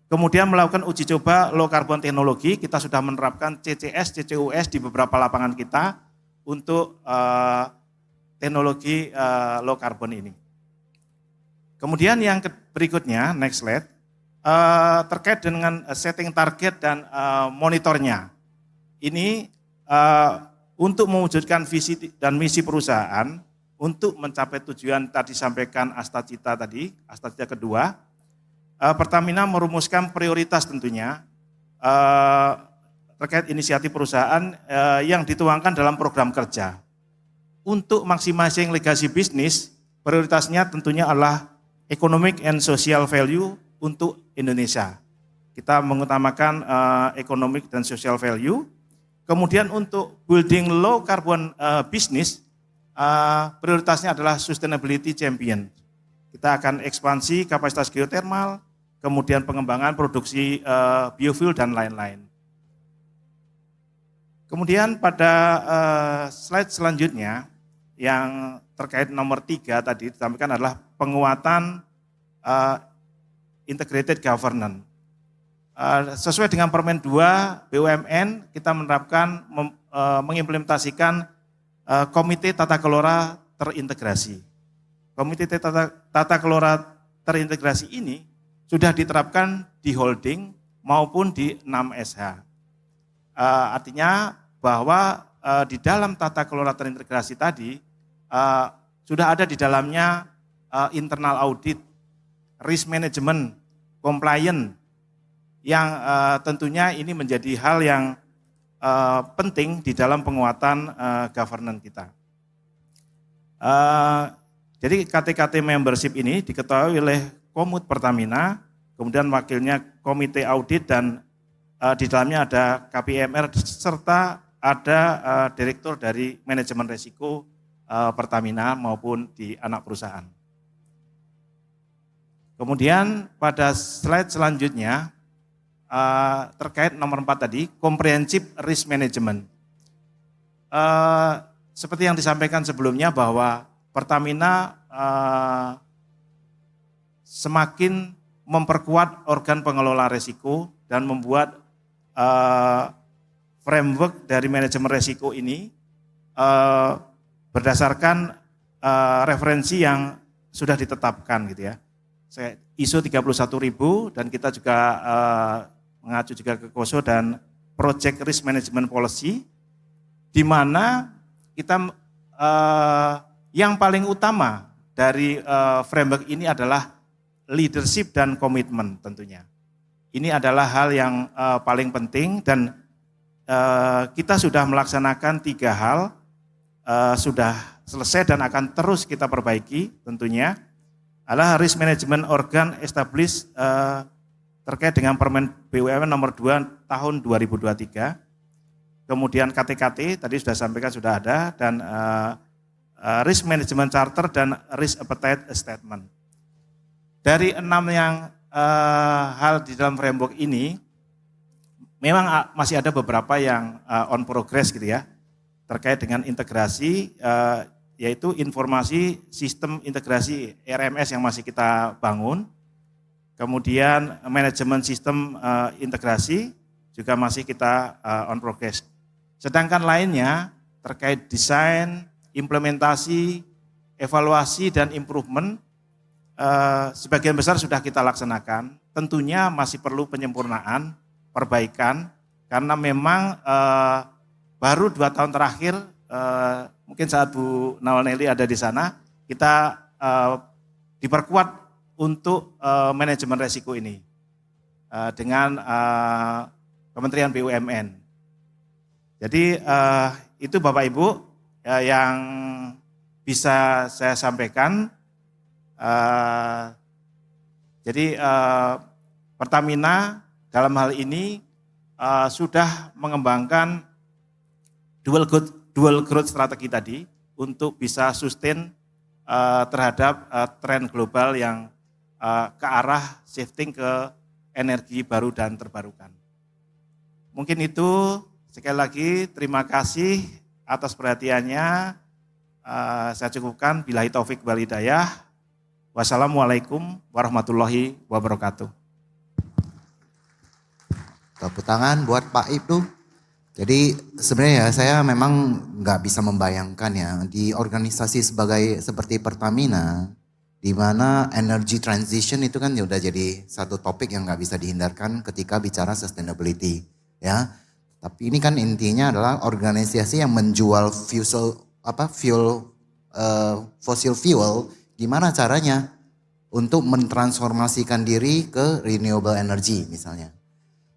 Kemudian melakukan uji coba low carbon teknologi, kita sudah menerapkan CCS, CCUS di beberapa lapangan kita untuk teknologi low carbon ini. Kemudian yang berikutnya, next slide, terkait dengan setting target dan monitornya. Ini untuk mewujudkan visi dan misi perusahaan untuk mencapai tujuan tadi disampaikan Astacita tadi, Astacita kedua, Pertamina merumuskan prioritas tentunya terkait inisiatif perusahaan yang dituangkan dalam program kerja. Untuk maximizing legacy business, prioritasnya tentunya adalah economic and social value untuk Indonesia. Kita mengutamakan economic dan social value. Kemudian untuk building low carbon business, prioritasnya adalah sustainability champion. Kita akan ekspansi kapasitas geothermal, kemudian pengembangan produksi biofuel dan lain-lain. Kemudian pada slide selanjutnya yang terkait nomor 3 tadi disampaikan adalah penguatan integrated governance. Sesuai dengan Permen 2 BUMN kita menerapkan mengimplementasikan Komite Tata Kelola Terintegrasi. Komite Tata Kelola Terintegrasi ini sudah diterapkan di holding maupun di 6SH. Artinya bahwa di dalam tata kelola terintegrasi tadi sudah ada di dalamnya internal audit, risk management, compliance yang tentunya ini menjadi hal yang penting di dalam penguatan governance kita. Jadi KTKT membership ini diketahui oleh Komut Pertamina, kemudian wakilnya Komite Audit dan di dalamnya ada KPMR serta ada direktur dari manajemen risiko Pertamina maupun di anak perusahaan. Kemudian pada slide selanjutnya terkait nomor 4 tadi, comprehensive risk management. Seperti yang disampaikan sebelumnya bahwa Pertamina semakin memperkuat organ pengelola risiko dan membuat framework dari manajemen risiko ini berdasarkan referensi yang sudah ditetapkan gitu ya. ISO 31000 dan kita juga mengacu juga ke KOSO dan Project Risk Management Policy, di mana kita yang paling utama dari framework ini adalah leadership dan komitmen tentunya. Ini adalah hal yang paling penting dan kita sudah melaksanakan 3 hal, sudah selesai dan akan terus kita perbaiki tentunya. Adalah risk management organ established terkait dengan Permen BUMN nomor 2 tahun 2023. Kemudian KTKT tadi sudah sampaikan sudah ada dan risk management charter dan risk appetite statement. Dari 6 yang hal di dalam framework ini memang masih ada beberapa yang on progress gitu ya. Terkait dengan integrasi yaitu informasi sistem integrasi RMS yang masih kita bangun. Kemudian manajemen sistem integrasi juga masih kita on progress. Sedangkan lainnya terkait desain, implementasi, evaluasi dan improvement sebagian besar sudah kita laksanakan. Tentunya masih perlu penyempurnaan, perbaikan karena memang baru 2 tahun terakhir mungkin saat Bu Nawalneli ada di sana, kita diperkuat untuk manajemen resiko ini dengan Kementerian BUMN. Jadi itu Bapak Ibu yang bisa saya sampaikan. Jadi Pertamina dalam hal ini sudah mengembangkan dual growth strategi tadi untuk bisa sustain terhadap tren global yang ke arah shifting ke energi baru dan terbarukan. Mungkin itu, sekali lagi terima kasih atas perhatiannya. Saya cukupkan, billahi taufik wal hidayah. Wassalamualaikum warahmatullahi wabarakatuh. Tepuk tangan buat Pak Ibnu. Jadi sebenarnya ya saya memang nggak bisa membayangkan ya di organisasi seperti Pertamina, di mana energy transition itu kan udah jadi satu topik yang nggak bisa dihindarkan ketika bicara sustainability ya. Tapi ini kan intinya adalah organisasi yang menjual fossil fuel, gimana caranya untuk mentransformasikan diri ke renewable energy misalnya.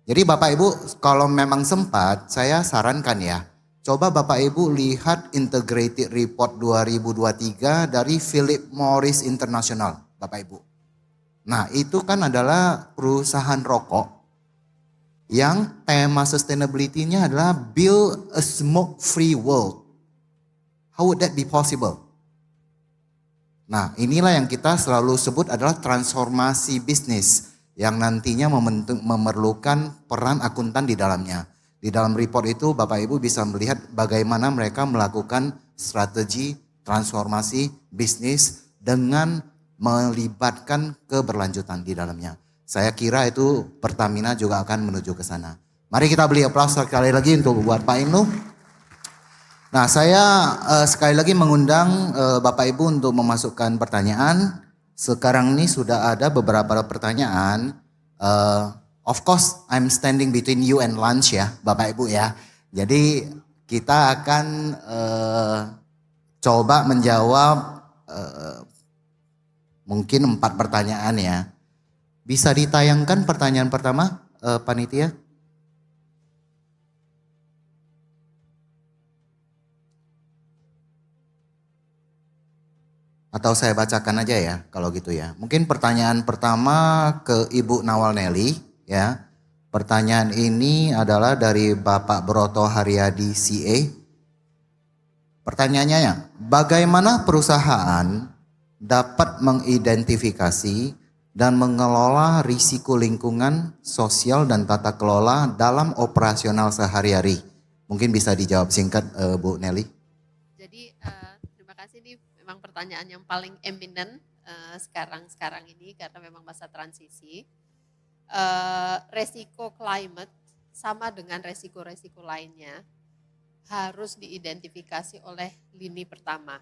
Jadi Bapak Ibu kalau memang sempat saya sarankan ya, coba Bapak Ibu lihat Integrated Report 2023 dari Philip Morris International Bapak Ibu. Nah itu kan adalah perusahaan rokok yang tema sustainability-nya adalah build a smoke-free world. How would that be possible? Nah inilah yang kita selalu sebut adalah transformasi bisnis yang nantinya memerlukan peran akuntan di dalamnya. Di dalam report itu Bapak Ibu bisa melihat bagaimana mereka melakukan strategi transformasi bisnis dengan melibatkan keberlanjutan di dalamnya. Saya kira itu Pertamina juga akan menuju ke sana. Mari kita beri aplaus sekali lagi untuk buat Pak Ibnu. Nah saya sekali lagi mengundang Bapak Ibu untuk memasukkan pertanyaan. Sekarang ini sudah ada beberapa pertanyaan. Of course, I'm standing between you and lunch ya, Bapak Ibu ya. Jadi kita akan coba menjawab mungkin 4 pertanyaan ya. Bisa ditayangkan pertanyaan pertama, panitia? Atau saya bacakan aja ya kalau gitu ya. Mungkin pertanyaan pertama ke Ibu Nawal Nelly ya. Pertanyaan ini adalah dari Bapak Broto Haryadi CA. Pertanyaannya ya, bagaimana perusahaan dapat mengidentifikasi dan mengelola risiko lingkungan, sosial dan tata kelola dalam operasional sehari-hari? Mungkin bisa dijawab singkat Bu Nelly. Jadi terima kasih, ini memang pertanyaan yang paling eminent sekarang ini karena memang masa transisi. Resiko climate sama dengan resiko-resiko lainnya harus diidentifikasi oleh lini pertama.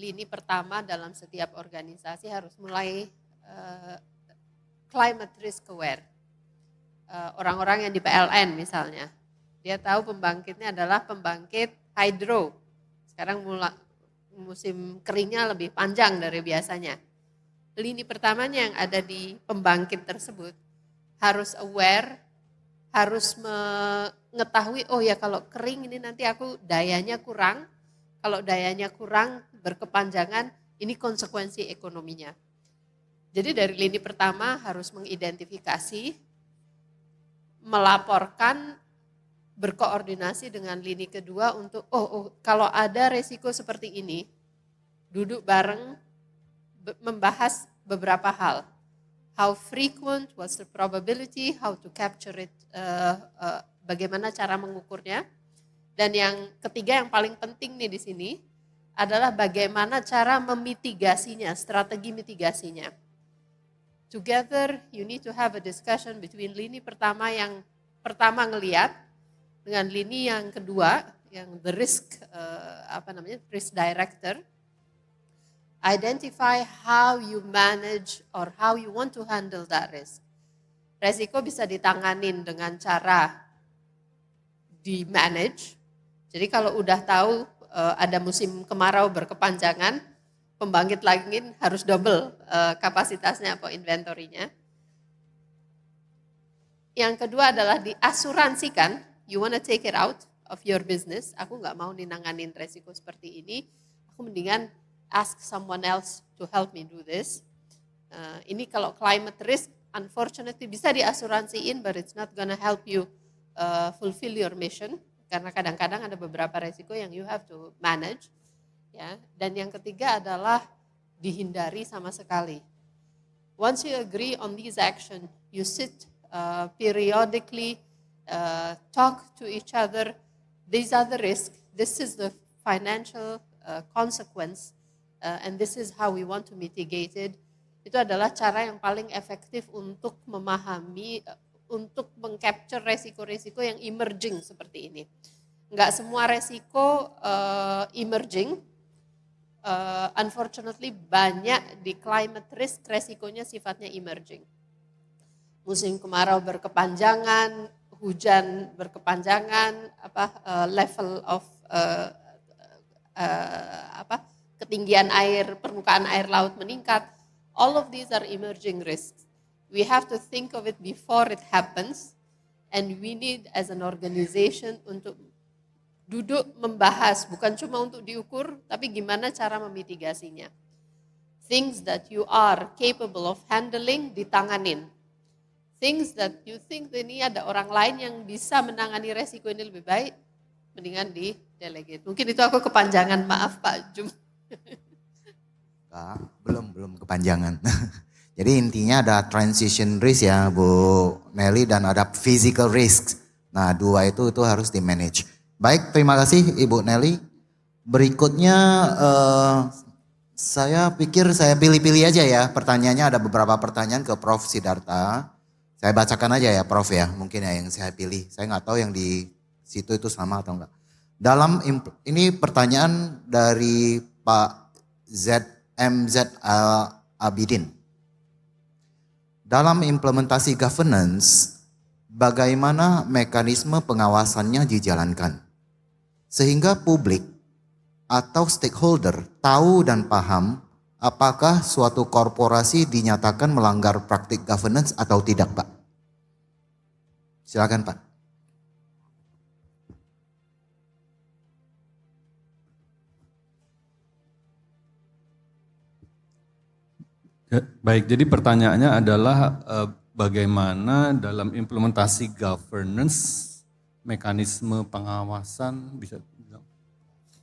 Lini pertama dalam setiap organisasi harus mulai climate risk aware. Orang-orang yang di PLN misalnya, dia tahu pembangkitnya adalah pembangkit hydro. Sekarang musim keringnya lebih panjang dari biasanya. Lini pertamanya yang ada di pembangkit tersebut harus aware, harus mengetahui, oh ya kalau kering ini nanti aku dayanya kurang. Kalau dayanya kurang berkepanjangan, ini konsekuensi ekonominya. Jadi dari lini pertama harus mengidentifikasi, melaporkan, berkoordinasi dengan lini kedua untuk kalau ada resiko seperti ini, duduk bareng membahas beberapa hal. How frequent, what's the probability, how to capture it, bagaimana cara mengukurnya. Dan yang ketiga yang paling penting nih di sini adalah bagaimana cara memitigasinya, strategi mitigasinya. Together you need to have a discussion between lini pertama yang pertama ngeliat dengan lini yang kedua yang the risk risk director. Identify how you manage or how you want to handle that risk. Resiko bisa ditanganin dengan cara di-manage. Jadi kalau udah tahu ada musim kemarau berkepanjangan, pembangkit lagi harus double kapasitasnya atau inventorinya. Yang kedua adalah diasuransikan, you wanna take it out of your business, aku nggak mau ninanganin resiko seperti ini, aku mendingan ask someone else to help me do this. Ini kalau climate risk, unfortunately bisa diasuransiin, but it's not gonna help you fulfill your mission, karena kadang-kadang ada beberapa resiko yang you have to manage. Ya. Dan yang ketiga adalah dihindari sama sekali. Once you agree on these action, you sit periodically, talk to each other. These are the risks. This is the financial consequence, and this is how we want to mitigate it. Itu adalah cara yang paling efektif untuk memahami untuk mengcapture resiko-resiko yang emerging seperti ini. Enggak semua resiko emerging, unfortunately banyak di climate risk resikonya sifatnya emerging. Musim kemarau berkepanjangan, hujan berkepanjangan, level of ketinggian air, permukaan air laut meningkat. All of these are emerging risks. We have to think of it before it happens, and we need as an organization untuk duduk membahas, bukan cuma untuk diukur, tapi gimana cara memitigasinya. Things that you are capable of handling, ditanganin. Things that you think ini ada orang lain yang bisa menangani resiko ini lebih baik, mendingan di delegate. Mungkin itu aku kepanjangan, maaf Pak Jum. Belum kepanjangan. Jadi intinya ada transition risk ya Bu Nelly dan ada physical risk. Nah dua itu harus di manage. Baik, terima kasih Ibu Nelly. Berikutnya saya pikir saya pilih-pilih aja ya. Pertanyaannya ada beberapa pertanyaan ke Prof. Sidarta. Saya bacakan aja ya Prof ya, mungkin ya yang saya pilih. Saya nggak tahu yang di situ itu sama atau enggak. Ini pertanyaan dari Pak ZMZ Abidin. Dalam implementasi governance, bagaimana mekanisme pengawasannya dijalankan? Sehingga publik atau stakeholder tahu dan paham apakah suatu korporasi dinyatakan melanggar praktik governance atau tidak, Pak? Silakan, Pak. Baik, jadi pertanyaannya adalah bagaimana dalam implementasi governance mekanisme pengawasan bisa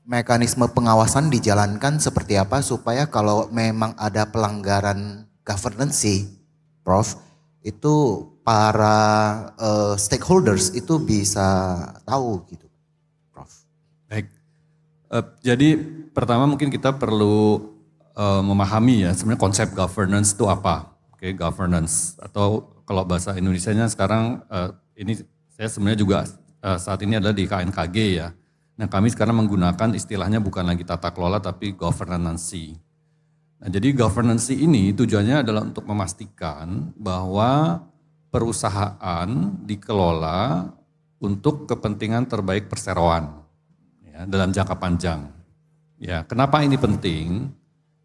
Mekanisme pengawasan dijalankan seperti apa supaya kalau memang ada pelanggaran governance sih, Prof, itu para stakeholders itu bisa tahu gitu, Prof. baik. Jadi pertama mungkin kita perlu memahami ya sebenarnya konsep governance itu apa. Oke, governance atau kalau bahasa Indonesianya sekarang ini saya sebenarnya juga saat ini adalah di KNKG ya. Nah kami sekarang menggunakan istilahnya bukan lagi tata kelola tapi governance. Nah jadi governance ini tujuannya adalah untuk memastikan bahwa perusahaan dikelola untuk kepentingan terbaik perseroan ya, dalam jangka panjang. Ya, kenapa ini penting?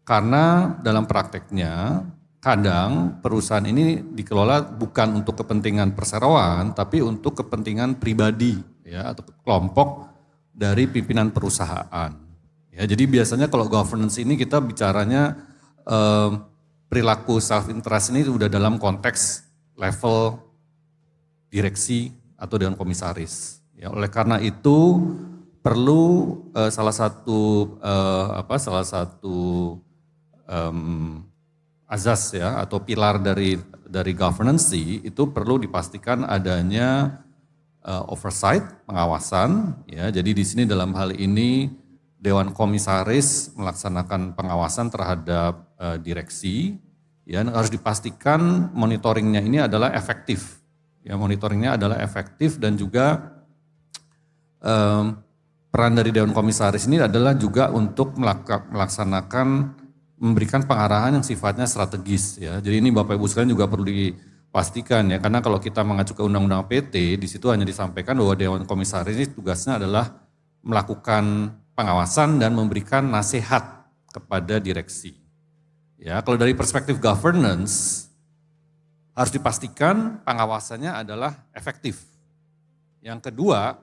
Karena dalam prakteknya kadang perusahaan ini dikelola bukan untuk kepentingan perseroan tapi untuk kepentingan pribadi ya atau kelompok dari pimpinan perusahaan. Ya, jadi biasanya kalau governance ini kita bicaranya perilaku self interest ini sudah dalam konteks level direksi atau dewan komisaris. Ya, oleh karena itu perlu salah satu azas ya atau pilar dari governance itu perlu dipastikan adanya oversight, pengawasan ya. Jadi di sini dalam hal ini Dewan Komisaris melaksanakan pengawasan terhadap direksi ya, harus dipastikan monitoringnya ini adalah efektif. Ya, monitoringnya adalah efektif dan juga peran dari Dewan Komisaris ini adalah juga untuk melaksanakan memberikan pengarahan yang sifatnya strategis ya. Jadi ini Bapak Ibu sekalian juga perlu pastikan ya, karena kalau kita mengacu ke Undang-Undang PT, di situ hanya disampaikan bahwa Dewan Komisaris ini tugasnya adalah melakukan pengawasan dan memberikan nasihat kepada direksi. Ya, kalau dari perspektif governance harus dipastikan pengawasannya adalah efektif. Yang kedua,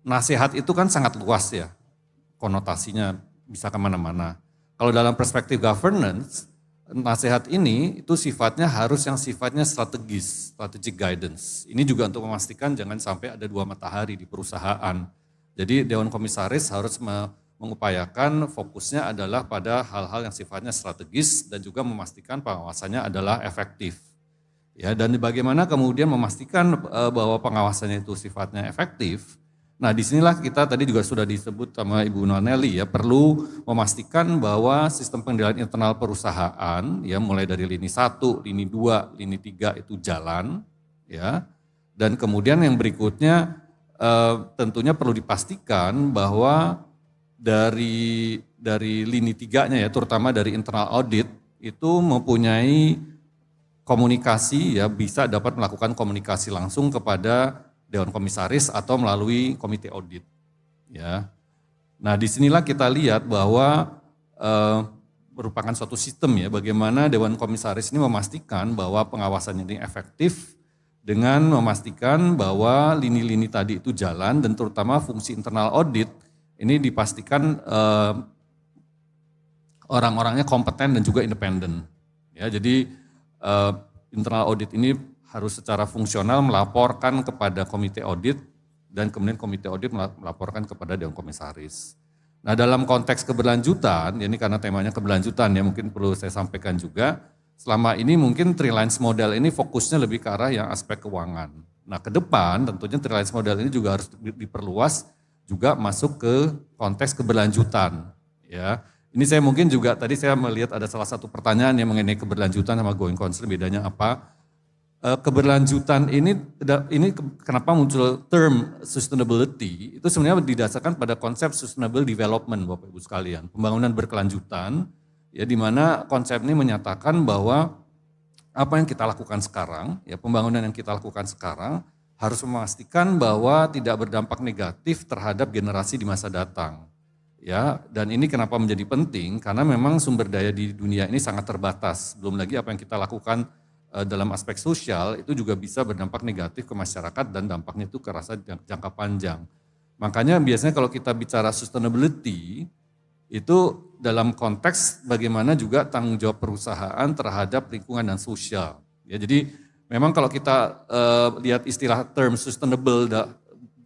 nasihat itu kan sangat luas ya, konotasinya bisa kemana-mana. Kalau dalam perspektif governance, nasihat ini itu sifatnya harus yang sifatnya strategis, strategic guidance. Ini juga untuk memastikan jangan sampai ada dua matahari di perusahaan. Jadi Dewan Komisaris harus mengupayakan fokusnya adalah pada hal-hal yang sifatnya strategis dan juga memastikan pengawasannya adalah efektif. Ya, dan bagaimana kemudian memastikan bahwa pengawasannya itu sifatnya efektif. Nah disinilah kita tadi juga sudah disebut sama Ibu Nelly ya, perlu memastikan bahwa sistem pengendalian internal perusahaan ya mulai dari lini 1, lini 2, lini 3 itu jalan ya. Dan kemudian yang berikutnya tentunya perlu dipastikan bahwa dari lini tiganya ya, terutama dari internal audit itu mempunyai komunikasi ya, bisa dapat melakukan komunikasi langsung kepada Dewan Komisaris atau melalui komite audit ya. Nah disinilah kita lihat bahwa merupakan suatu sistem ya, bagaimana Dewan Komisaris ini memastikan bahwa pengawasan ini efektif dengan memastikan bahwa lini-lini tadi itu jalan, dan terutama fungsi internal audit ini dipastikan orang-orangnya kompeten dan juga independen. Ya, jadi internal audit ini harus secara fungsional melaporkan kepada komite audit, dan kemudian komite audit melaporkan kepada Dewan Komisaris. Nah dalam konteks keberlanjutan, ya ini karena temanya keberlanjutan ya, mungkin perlu saya sampaikan juga, selama ini mungkin Three Lines Model ini fokusnya lebih ke arah yang aspek keuangan. Nah ke depan tentunya Three Lines Model ini juga harus diperluas, juga masuk ke konteks keberlanjutan. Ya, ini saya mungkin juga tadi saya melihat ada salah satu pertanyaan yang mengenai keberlanjutan sama going concern, bedanya apa? Keberlanjutan ini kenapa muncul term sustainability, itu sebenarnya didasarkan pada konsep sustainable development Bapak Ibu sekalian, pembangunan berkelanjutan, ya di mana konsep ini menyatakan bahwa apa yang kita lakukan sekarang, ya pembangunan yang kita lakukan sekarang harus memastikan bahwa tidak berdampak negatif terhadap generasi di masa datang. Ya, dan ini kenapa menjadi penting, karena memang sumber daya di dunia ini sangat terbatas, belum lagi apa yang kita lakukan dalam aspek sosial itu juga bisa berdampak negatif ke masyarakat, dan dampaknya itu kerasa jangka panjang. Makanya biasanya kalau kita bicara sustainability itu dalam konteks bagaimana juga tanggung jawab perusahaan terhadap lingkungan dan sosial. Ya, jadi memang kalau kita lihat istilah term sustainable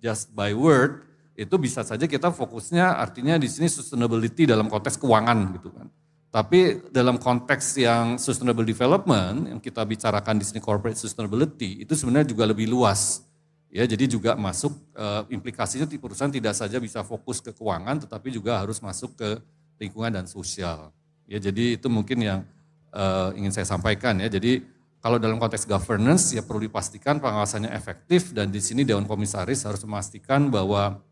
just by word, itu bisa saja kita fokusnya artinya di sini sustainability dalam konteks keuangan gitu kan. Tapi dalam konteks yang sustainable development yang kita bicarakan di sini corporate sustainability itu sebenarnya juga lebih luas. Ya, jadi juga masuk implikasinya di perusahaan tidak saja bisa fokus ke keuangan tetapi juga harus masuk ke lingkungan dan sosial. Ya, jadi itu mungkin yang ingin saya sampaikan ya. Jadi kalau dalam konteks governance ya perlu dipastikan pengawasannya efektif, dan di sini Dewan Komisaris harus memastikan bahwa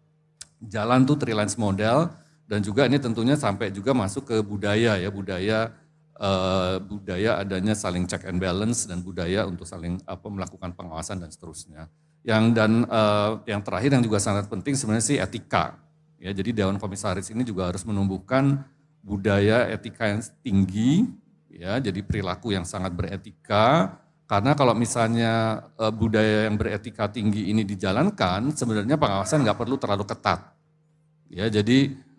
jalan tuh Three Lines Model. Dan juga ini tentunya sampai juga masuk ke budaya ya, budaya adanya saling check and balance, dan budaya untuk saling melakukan pengawasan dan seterusnya. Yang terakhir yang juga sangat penting sebenarnya sih etika. Ya, jadi Dewan Komisaris ini juga harus menumbuhkan budaya etika yang tinggi, ya, jadi perilaku yang sangat beretika. Karena kalau misalnya budaya yang beretika tinggi ini dijalankan, sebenarnya pengawasan nggak perlu terlalu ketat. Ya, jadi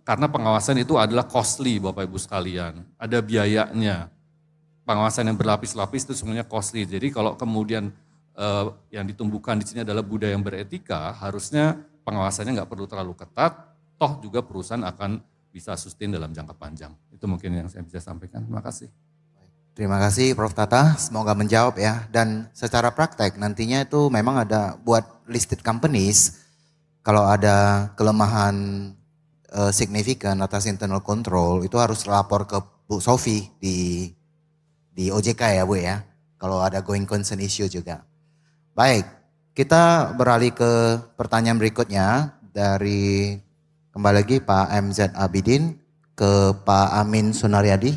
karena pengawasan itu adalah costly Bapak Ibu sekalian, ada biayanya. Pengawasan yang berlapis-lapis itu sebenarnya costly. Jadi kalau kemudian yang ditumbuhkan di sini adalah budaya yang beretika, harusnya pengawasannya nggak perlu terlalu ketat, toh juga perusahaan akan bisa sustain dalam jangka panjang. Itu mungkin yang saya bisa sampaikan. Terima kasih. Terima kasih Prof. Tata, semoga menjawab ya. Dan secara praktek nantinya itu memang ada buat listed companies, kalau ada kelemahan signifikan atas internal control itu harus lapor ke Bu Sofi di OJK ya Bu ya. Kalau ada going concern issue juga. Baik, kita beralih ke pertanyaan berikutnya dari kembali lagi Pak MZ Abidin ke Pak Amin Sunaryadi.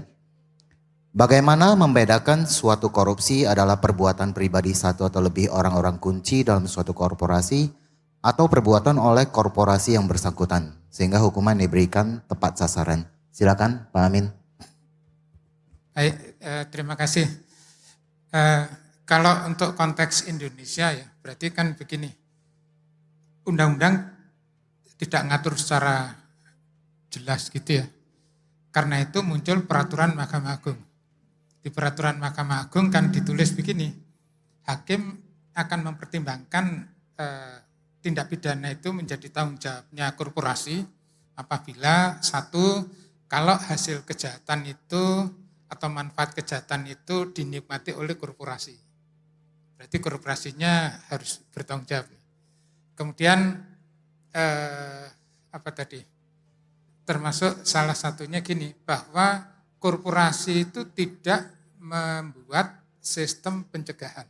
Bagaimana membedakan suatu korupsi adalah perbuatan pribadi satu atau lebih orang-orang kunci dalam suatu korporasi atau perbuatan oleh korporasi yang bersangkutan sehingga hukuman diberikan tepat sasaran. Silakan Pak Amin. Baik, terima kasih. Kalau untuk konteks Indonesia ya, berarti kan begini, undang-undang tidak ngatur secara jelas gitu ya. Karena itu muncul peraturan Mahkamah Agung. Di peraturan Mahkamah Agung kan ditulis begini, hakim akan mempertimbangkan tindak pidana itu menjadi tanggung jawabnya korporasi apabila satu, kalau hasil kejahatan itu atau manfaat kejahatan itu dinikmati oleh korporasi. Berarti korporasinya harus bertanggung jawab. Kemudian termasuk salah satunya gini, bahwa korporasi itu tidak membuat sistem pencegahan.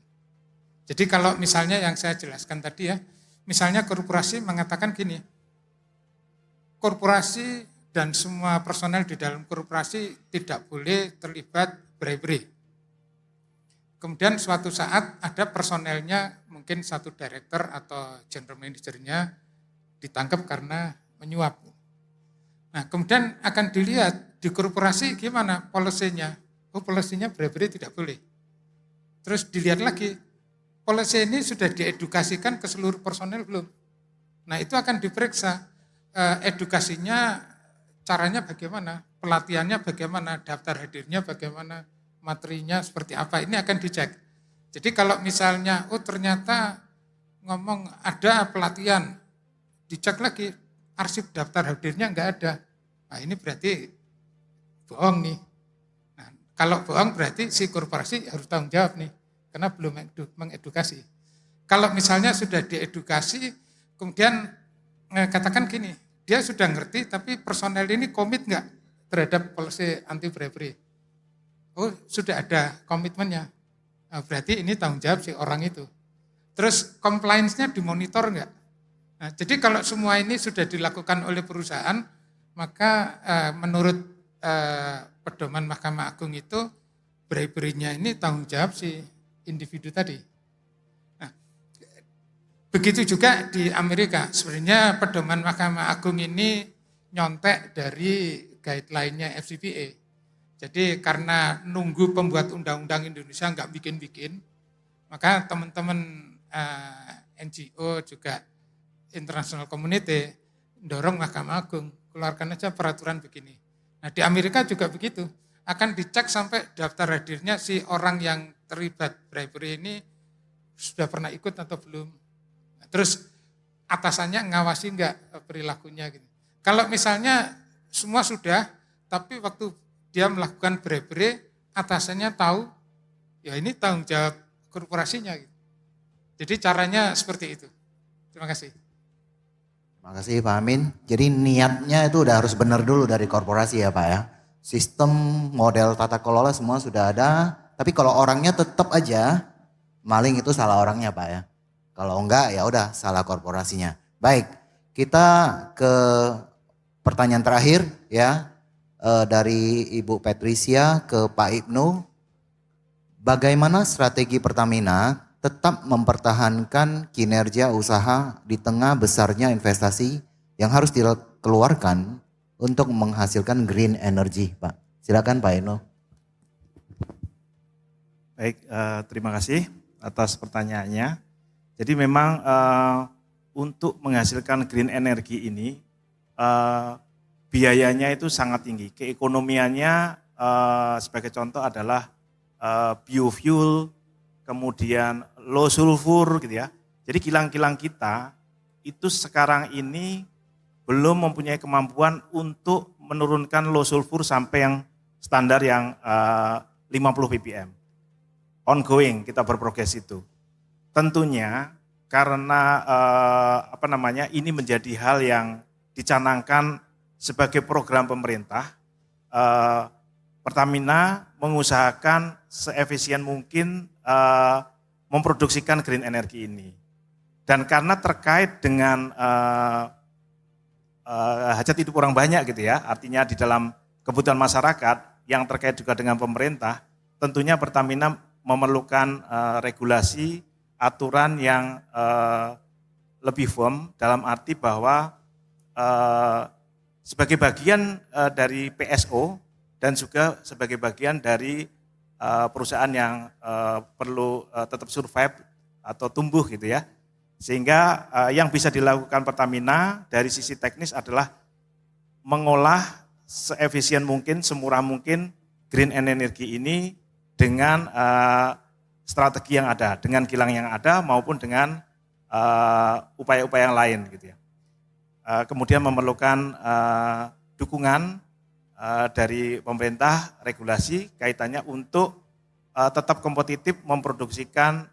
Jadi kalau misalnya yang saya jelaskan tadi ya, misalnya korporasi mengatakan gini, korporasi dan semua personel di dalam korporasi tidak boleh terlibat bribery. Kemudian suatu saat ada personelnya, mungkin satu director atau general manajernya ditangkap karena menyuap. Nah, kemudian akan dilihat di korporasi gimana polisinya. Oh, polisinya bribery tidak boleh. Terus dilihat lagi, polisi ini sudah diedukasikan ke seluruh personel belum? Nah, itu akan diperiksa edukasinya, caranya bagaimana, pelatihannya bagaimana, daftar hadirnya bagaimana, materinya seperti apa, ini akan dicek. Jadi kalau misalnya, oh ternyata ngomong ada pelatihan, dicek lagi, arsip daftar hadirnya enggak ada. Nah ini berarti bohong nih. Nah, kalau bohong berarti si korporasi harus tanggung jawab nih, karena belum mengedukasi. Kalau misalnya sudah diedukasi, kemudian katakan gini, dia sudah ngerti tapi personel ini komit enggak terhadap policy anti bribery. Oh sudah ada komitmennya, nah, berarti ini tanggung jawab si orang itu. Terus compliance-nya dimonitor enggak? Nah, jadi kalau semua ini sudah dilakukan oleh perusahaan, maka menurut pedoman Mahkamah Agung itu bribery-nya ini tanggung jawab si individu tadi. Nah, begitu juga di Amerika, sebenarnya pedoman Mahkamah Agung ini nyontek dari guideline-nya FCPA. Jadi karena nunggu pembuat undang-undang Indonesia enggak bikin-bikin, maka teman-teman NGO juga international community dorong Mahkamah Agung, keluarkan aja peraturan begini. Nah di Amerika juga begitu, akan dicek sampai daftar hadirnya si orang yang terlibat bribery ini sudah pernah ikut atau belum. Nah, terus atasannya ngawasi enggak perilakunya gitu. Kalau misalnya semua sudah, tapi waktu dia melakukan bribery, atasannya tahu, ya ini tanggung jawab korporasinya gitu. Jadi caranya seperti itu. Terima kasih. Terima kasih Pak Amin. Jadi niatnya itu udah harus benar dulu dari korporasi ya Pak ya. Sistem, model tata kelola semua sudah ada. Tapi kalau orangnya tetap aja maling itu salah orangnya Pak ya. Kalau enggak ya udah salah korporasinya. Baik, kita ke pertanyaan terakhir ya. Dari Ibu Patricia ke Pak Ibnu. Bagaimana strategi Pertamina tetap mempertahankan kinerja usaha di tengah besarnya investasi yang harus dikeluarkan untuk menghasilkan green energy, Pak? Silakan Pak Ibnu. Baik, terima kasih atas pertanyaannya. Jadi memang untuk menghasilkan green energy ini biayanya itu sangat tinggi. Keekonomiannya sebagai contoh adalah biofuel, kemudian low sulfur gitu ya. Jadi kilang-kilang kita itu sekarang ini belum mempunyai kemampuan untuk menurunkan low sulfur sampai yang standar yang 50 ppm. Ongoing kita berprogres itu. Tentunya karena ini menjadi hal yang dicanangkan sebagai program pemerintah, Pertamina mengusahakan seefisien mungkin memproduksikan green energy ini. Dan karena terkait dengan hajat hidup orang banyak gitu ya, artinya di dalam kebutuhan masyarakat yang terkait juga dengan pemerintah, tentunya Pertamina memerlukan regulasi, aturan yang lebih firm dalam arti bahwa sebagai bagian dari PSO dan juga sebagai bagian dari perusahaan yang perlu tetap survive atau tumbuh gitu ya. Sehingga yang bisa dilakukan Pertamina dari sisi teknis adalah mengolah seefisien mungkin, semurah mungkin green energy ini dengan strategi yang ada, dengan kilang yang ada maupun dengan upaya-upaya yang lain gitu ya. Kemudian memerlukan dukungan dari pemerintah, regulasi kaitannya untuk tetap kompetitif memproduksikan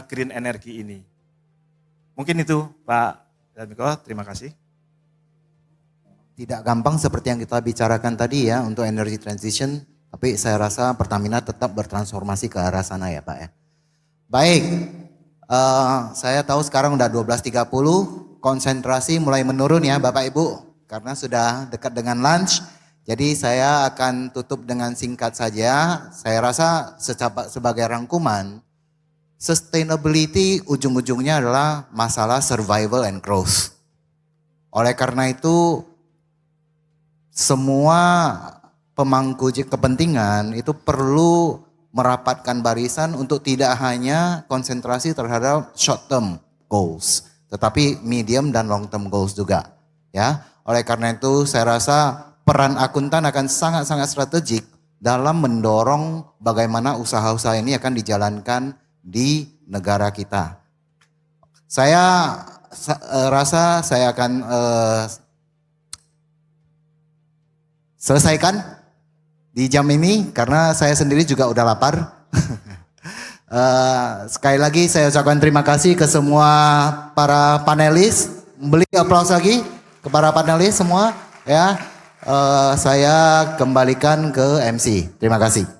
green energy ini. Mungkin itu Pak Danmiko, terima kasih. Tidak gampang seperti yang kita bicarakan tadi ya untuk energy transition, tapi saya rasa Pertamina tetap bertransformasi ke arah sana ya Pak ya. Baik, Saya tahu sekarang udah 12.30, konsentrasi mulai menurun ya Bapak Ibu, karena sudah dekat dengan lunch. Jadi saya akan tutup dengan singkat saja. Saya rasa sebagai rangkuman, sustainability ujung-ujungnya adalah masalah survival and growth. Oleh karena itu, semua pemangku kepentingan itu perlu merapatkan barisan untuk tidak hanya konsentrasi terhadap short term goals, tetapi medium dan long term goals juga. Ya, oleh karena itu saya rasa peran akuntan akan sangat-sangat strategik dalam mendorong bagaimana usaha-usaha ini akan dijalankan di negara kita. Saya rasa saya akan selesaikan di jam ini karena saya sendiri juga udah lapar. Sekali lagi saya ucapkan terima kasih ke semua para panelis. Beri aplaus lagi kepada panelis semua ya. Saya kembalikan ke MC. Terima kasih.